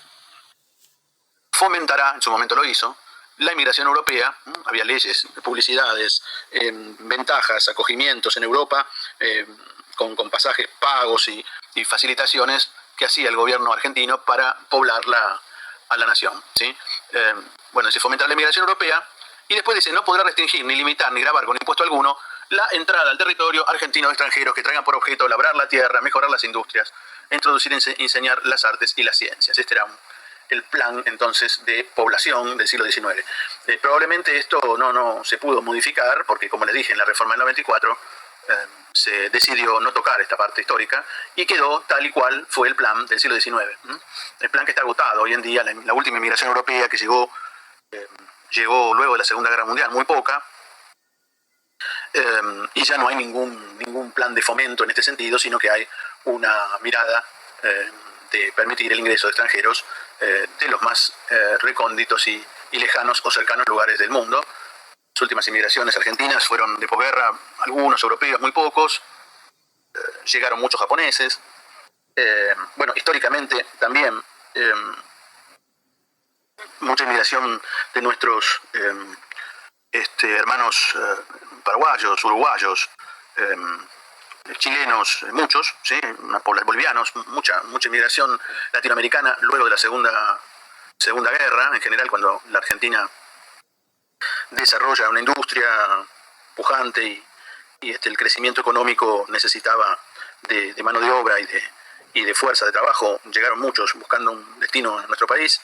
fomentará, en su momento lo hizo, la inmigración europea. Había leyes, publicidades, ventajas, acogimientos en Europa, con pasajes pagos y facilitaciones que hacía el gobierno argentino para poblar a la nación, ¿sí? Bueno, se fomenta la inmigración europea, y después dice: no podrá restringir, ni limitar, ni gravar con impuesto alguno la entrada al territorio argentino de extranjeros que traigan por objeto labrar la tierra, mejorar las industrias, introducir y enseñar las artes y las ciencias. Este era el plan entonces de población del siglo XIX. Probablemente esto no se pudo modificar porque, como les dije, en la reforma del 94 se decidió no tocar esta parte histórica y quedó tal y cual fue el plan del siglo XIX. El plan que está agotado hoy en día. La última inmigración europea que llegó luego de la Segunda Guerra Mundial, muy poca, y ya no hay ningún plan de fomento en este sentido, sino que hay una mirada de permitir el ingreso de extranjeros de los más recónditos y lejanos o cercanos lugares del mundo. Las últimas inmigraciones argentinas fueron de posguerra, algunos europeos, muy pocos, llegaron muchos japoneses. Bueno, históricamente también mucha inmigración de nuestros hermanos paraguayos, uruguayos, chilenos, muchos, ¿sí? Bolivianos, mucha inmigración latinoamericana luego de la Segunda Guerra, en general cuando la Argentina desarrolla una industria pujante y el crecimiento económico necesitaba de mano de obra y de fuerza de trabajo. Llegaron muchos buscando un destino en nuestro país.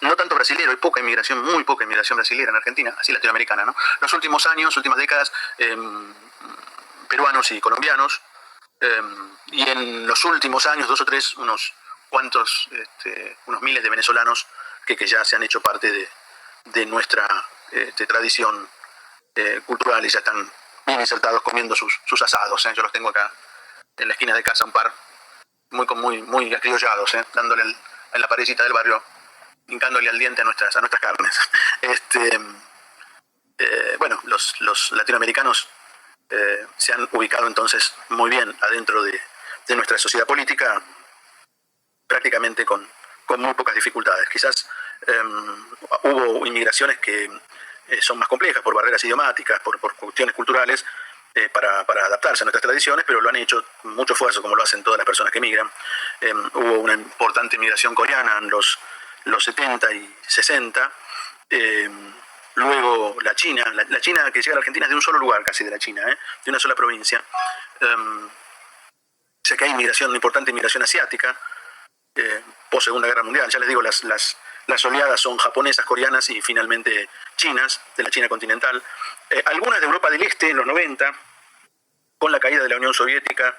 No tanto brasilero, hay poca inmigración, muy poca inmigración brasilera en Argentina, así latinoamericana, ¿no? Los últimos años, últimas décadas, peruanos y colombianos, y en los últimos años, 2 o 3, unos miles de venezolanos que ya se han hecho parte de nuestra tradición cultural y ya están bien insertados comiendo sus asados. Yo los tengo acá en la esquina de casa, un par muy acriollados, dándole en la parecita del barrio, hincándole al diente a nuestras carnes. Bueno, los latinoamericanos se han ubicado entonces muy bien adentro de nuestra sociedad política, prácticamente con muy pocas dificultades. Quizás hubo inmigraciones que son más complejas por barreras idiomáticas, por cuestiones culturales, para adaptarse a nuestras tradiciones, pero lo han hecho con mucho esfuerzo, como lo hacen todas las personas que emigran. Hubo una importante inmigración coreana en los 70 y 60. Luego la China que llega a la Argentina es de un solo lugar casi de la China, de una sola provincia. O sea que hay una importante inmigración asiática, post Segunda Guerra Mundial. Ya les digo, las oleadas son japonesas, coreanas y finalmente chinas, de la China continental. Algunas de Europa del Este en los 90, con la caída de la Unión Soviética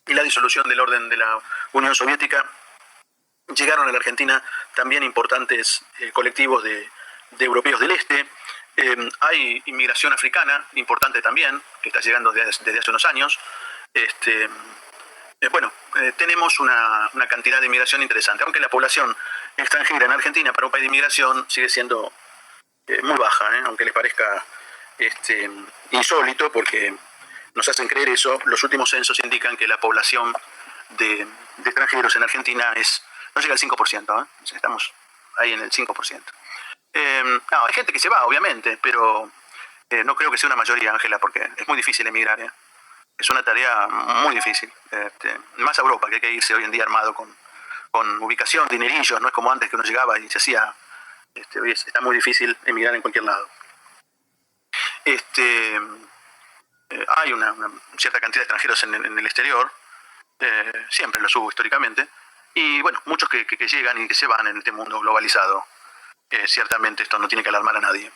y la disolución del orden de la Unión Soviética, llegaron a la Argentina también importantes colectivos de europeos del Este. Hay inmigración africana importante también, que está llegando desde hace unos años. Tenemos una cantidad de inmigración interesante, aunque la población extranjera en Argentina para un país de inmigración sigue siendo muy baja, aunque les parezca insólito, porque nos hacen creer eso. Los últimos censos indican que la población de extranjeros en Argentina no llega al 5%, estamos ahí en el 5%. Hay gente que se va, obviamente, pero no creo que sea una mayoría, Ángela, porque es muy difícil emigrar. Es una tarea muy difícil. Más a Europa, que hay que irse hoy en día armado con ubicación, dinerillos, no es como antes que uno llegaba y se hacía. Hoy está muy difícil emigrar en cualquier lado. Hay una cierta cantidad de extranjeros en el exterior, siempre los hubo históricamente, y bueno, muchos que llegan y que se van en este mundo globalizado. Ciertamente esto no tiene que alarmar a nadie.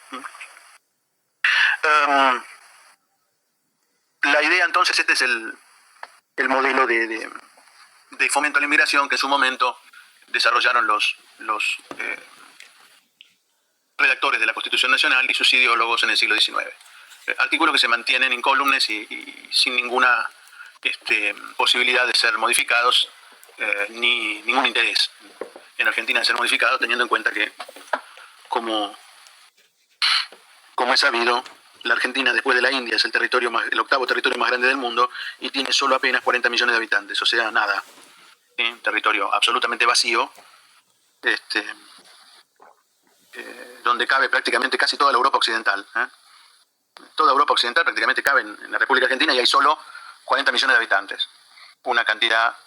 La idea entonces, este es el modelo de fomento a la inmigración que en su momento desarrollaron los redactores de la Constitución Nacional y sus ideólogos en el siglo XIX. Artículos que se mantienen incólumes y sin ninguna posibilidad de ser modificados, ni ningún interés en Argentina de ser modificados, teniendo en cuenta que, como es sabido, la Argentina, después de la India, es el octavo territorio más grande del mundo y tiene solo apenas 40 millones de habitantes, o sea, nada. Un territorio absolutamente vacío, donde cabe prácticamente casi toda la Europa Occidental. Toda Europa Occidental prácticamente cabe en la República Argentina y hay solo 40 millones de habitantes. Una cantidad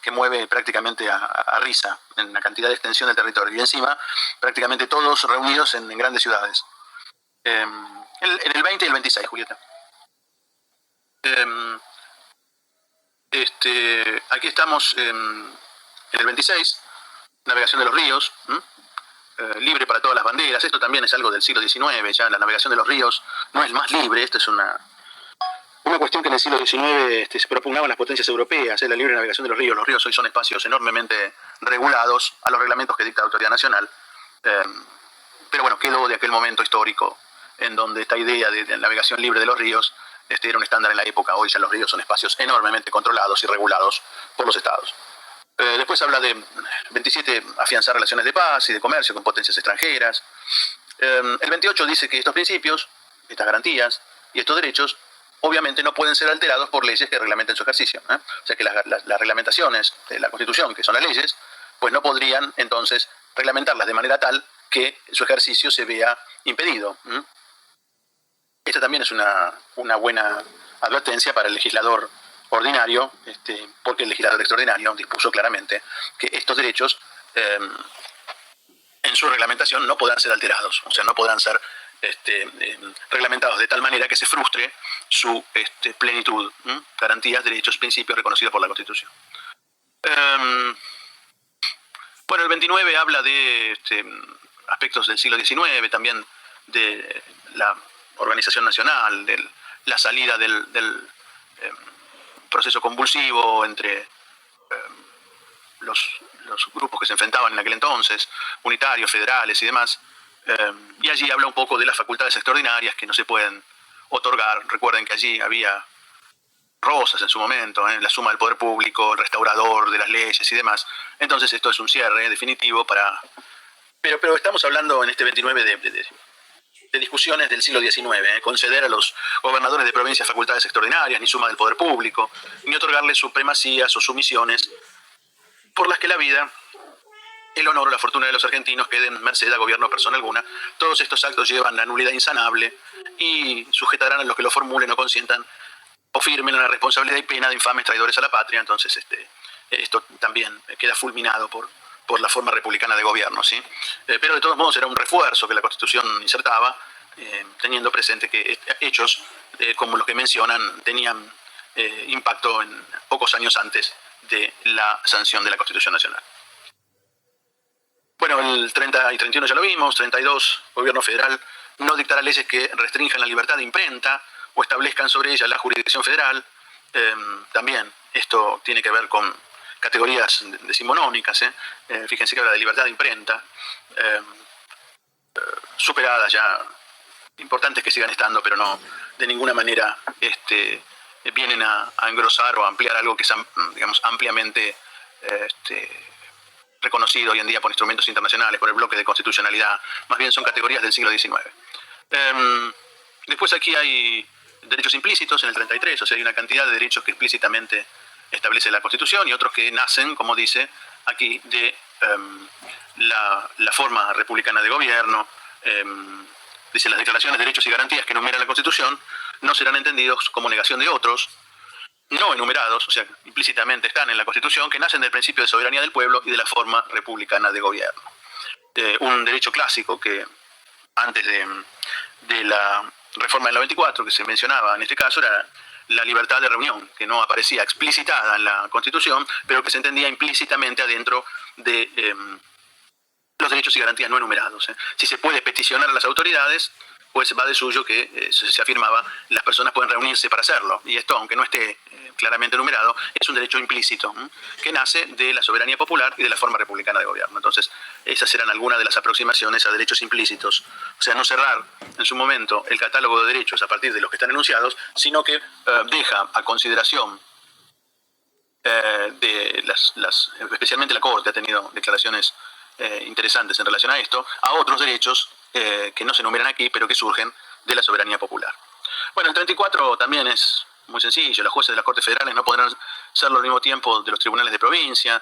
que mueve prácticamente a risa en la cantidad de extensión del territorio. Y encima, prácticamente todos reunidos en grandes ciudades. En el 20 y el 26, Julieta. Aquí estamos en el 26, navegación de los ríos, libre para todas las banderas. Esto también es algo del siglo XIX, ya la navegación de los ríos no es más libre. Esto es una cuestión que en el siglo XIX se propugnaban las potencias europeas, la libre navegación de los ríos. Los ríos hoy son espacios enormemente regulados a los reglamentos que dicta la autoridad nacional. Pero bueno, quedó de aquel momento histórico en donde esta idea de navegación libre de los ríos era un estándar en la época. Hoy ya los ríos son espacios enormemente controlados y regulados por los estados. Después habla de 27, afianzar relaciones de paz y de comercio con potencias extranjeras. El 28 dice que estos principios, estas garantías y estos derechos obviamente no pueden ser alterados por leyes que reglamenten su ejercicio. O sea que las reglamentaciones de la Constitución, que son las leyes, pues no podrían entonces reglamentarlas de manera tal que su ejercicio se vea impedido. Esta también es una buena advertencia para el legislador ordinario, porque el legislador extraordinario dispuso claramente que estos derechos en su reglamentación no podrán ser alterados, o sea, no podrán ser reglamentados de tal manera que se frustre su plenitud. Garantías, derechos, principios reconocidos por la Constitución. Bueno, el 29 habla de aspectos del siglo XIX, también de la organización nacional, de la salida del proceso convulsivo entre los grupos que se enfrentaban en aquel entonces, unitarios, federales y demás. Y allí habla un poco de las facultades extraordinarias que no se pueden otorgar. Recuerden que allí había Rosas en su momento, la suma del poder público, el restaurador de las leyes y demás. Entonces esto es un cierre definitivo para... Pero estamos hablando en este 29 de discusiones del siglo XIX, conceder a los gobernadores de provincias facultades extraordinarias, ni suma del poder público, ni otorgarles supremacías o sumisiones por las que la vida, el honor o la fortuna de los argentinos queden merced a gobierno o persona alguna. Todos estos actos llevan la nulidad insanable y sujetarán a los que lo formulen o consientan o firmen a la responsabilidad y pena de infames traidores a la patria. Entonces esto también queda fulminado por la forma republicana de gobierno, ¿sí? Pero de todos modos era un refuerzo que la Constitución insertaba, teniendo presente que hechos como los que mencionan tenían impacto en pocos años antes de la sanción de la Constitución Nacional. Bueno, el 30 y 31 ya lo vimos. 32, gobierno federal no dictará leyes que restrinjan la libertad de imprenta o establezcan sobre ella la jurisdicción federal. También esto tiene que ver con categorías decimonónicas. Fíjense que habla de libertad de imprenta, superadas ya, importantes que sigan estando, pero no de ninguna manera vienen a engrosar o a ampliar algo que es, digamos, ampliamente reconocido hoy en día por instrumentos internacionales, por el bloque de constitucionalidad. Más bien son categorías del siglo XIX. Después aquí hay derechos implícitos en el 33, o sea, hay una cantidad de derechos que explícitamente establece la Constitución y otros que nacen, como dice aquí, de la forma republicana de gobierno. Dice, las declaraciones de derechos y garantías que enumera la Constitución no serán entendidos como negación de otros, no enumerados, o sea, implícitamente están en la Constitución, que nacen del principio de soberanía del pueblo y de la forma republicana de gobierno. Un derecho clásico que antes de la reforma del 94, que se mencionaba en este caso, era la libertad de reunión, que no aparecía explicitada en la Constitución, pero que se entendía implícitamente adentro de los derechos y garantías no enumerados. Si se puede peticionar a las autoridades, pues va de suyo que se afirmaba las personas pueden reunirse para hacerlo. Y esto, aunque no esté claramente enumerado, es un derecho implícito que nace de la soberanía popular y de la forma republicana de gobierno. Entonces, esas eran algunas de las aproximaciones a derechos implícitos. O sea, no cerrar en su momento el catálogo de derechos a partir de los que están enunciados, sino que deja a consideración de especialmente la Corte ha tenido declaraciones interesantes en relación a esto, a otros derechos que no se enumeran aquí, pero que surgen de la soberanía popular. Bueno, el 34 también es muy sencillo. Los jueces de las Cortes Federales no podrán serlo al mismo tiempo de los tribunales de provincia.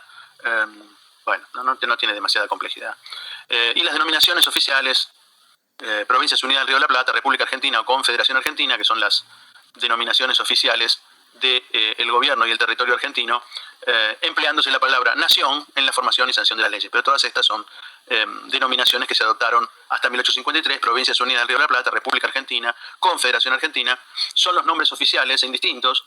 Bueno, no tiene demasiada complejidad. Y las denominaciones oficiales, Provincias Unidas del Río de la Plata, República Argentina o Confederación Argentina, que son las denominaciones oficiales del gobierno y el territorio argentino, empleándose la palabra nación en la formación y sanción de las leyes. Pero todas estas son denominaciones que se adoptaron hasta 1853, Provincias Unidas del Río de la Plata, República Argentina, Confederación Argentina, son los nombres oficiales e indistintos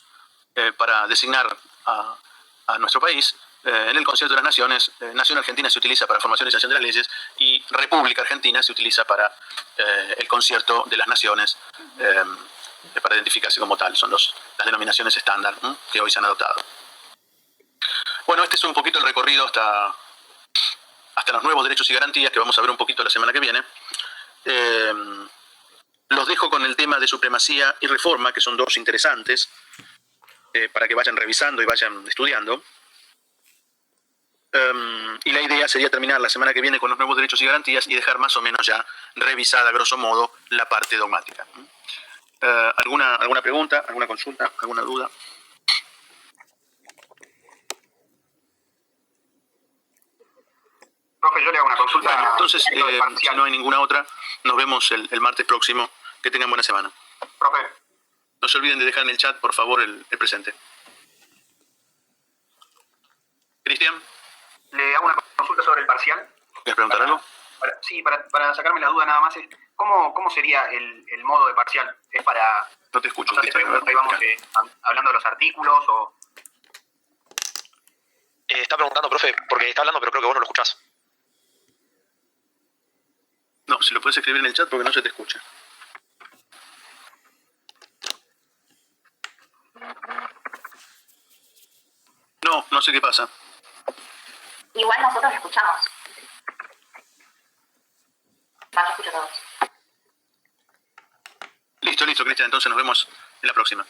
para designar a nuestro país. En el Concierto de las Naciones, Nación Argentina se utiliza para formación y sanción de las leyes y República Argentina se utiliza para el Concierto de las Naciones, para identificarse como tal. Son las denominaciones estándar que hoy se han adoptado. Bueno, este es un poquito el recorrido hasta los nuevos derechos y garantías, que vamos a ver un poquito la semana que viene. Los dejo con el tema de supremacía y reforma, que son dos interesantes, para que vayan revisando y vayan estudiando. Y la idea sería terminar la semana que viene con los nuevos derechos y garantías y dejar más o menos ya revisada, a grosso modo, la parte dogmática. ¿Alguna pregunta, alguna consulta, alguna duda? Profe, yo le hago una consulta. Bueno, entonces, lo del si parcial. no hay ninguna otra, nos vemos el martes próximo. Que tengan buena semana. Profe, No se olviden de dejar en el chat, por favor, el presente. Cristian, le hago una consulta sobre el parcial. ¿quieres preguntar algo? Sí, para sacarme la duda nada más. ¿Cómo sería el modo de parcial? ¿Es para... No te escucho, o sea, Cristian. ahí vamos hablando de los artículos o... Está preguntando, profe, porque está hablando, pero creo que vos no lo escuchás. No, si lo puedes escribir en el chat porque no se te escucha. No sé qué pasa. Igual nosotros escuchamos. Va, yo escucho todos. Listo, Cristian. Entonces nos vemos en la próxima.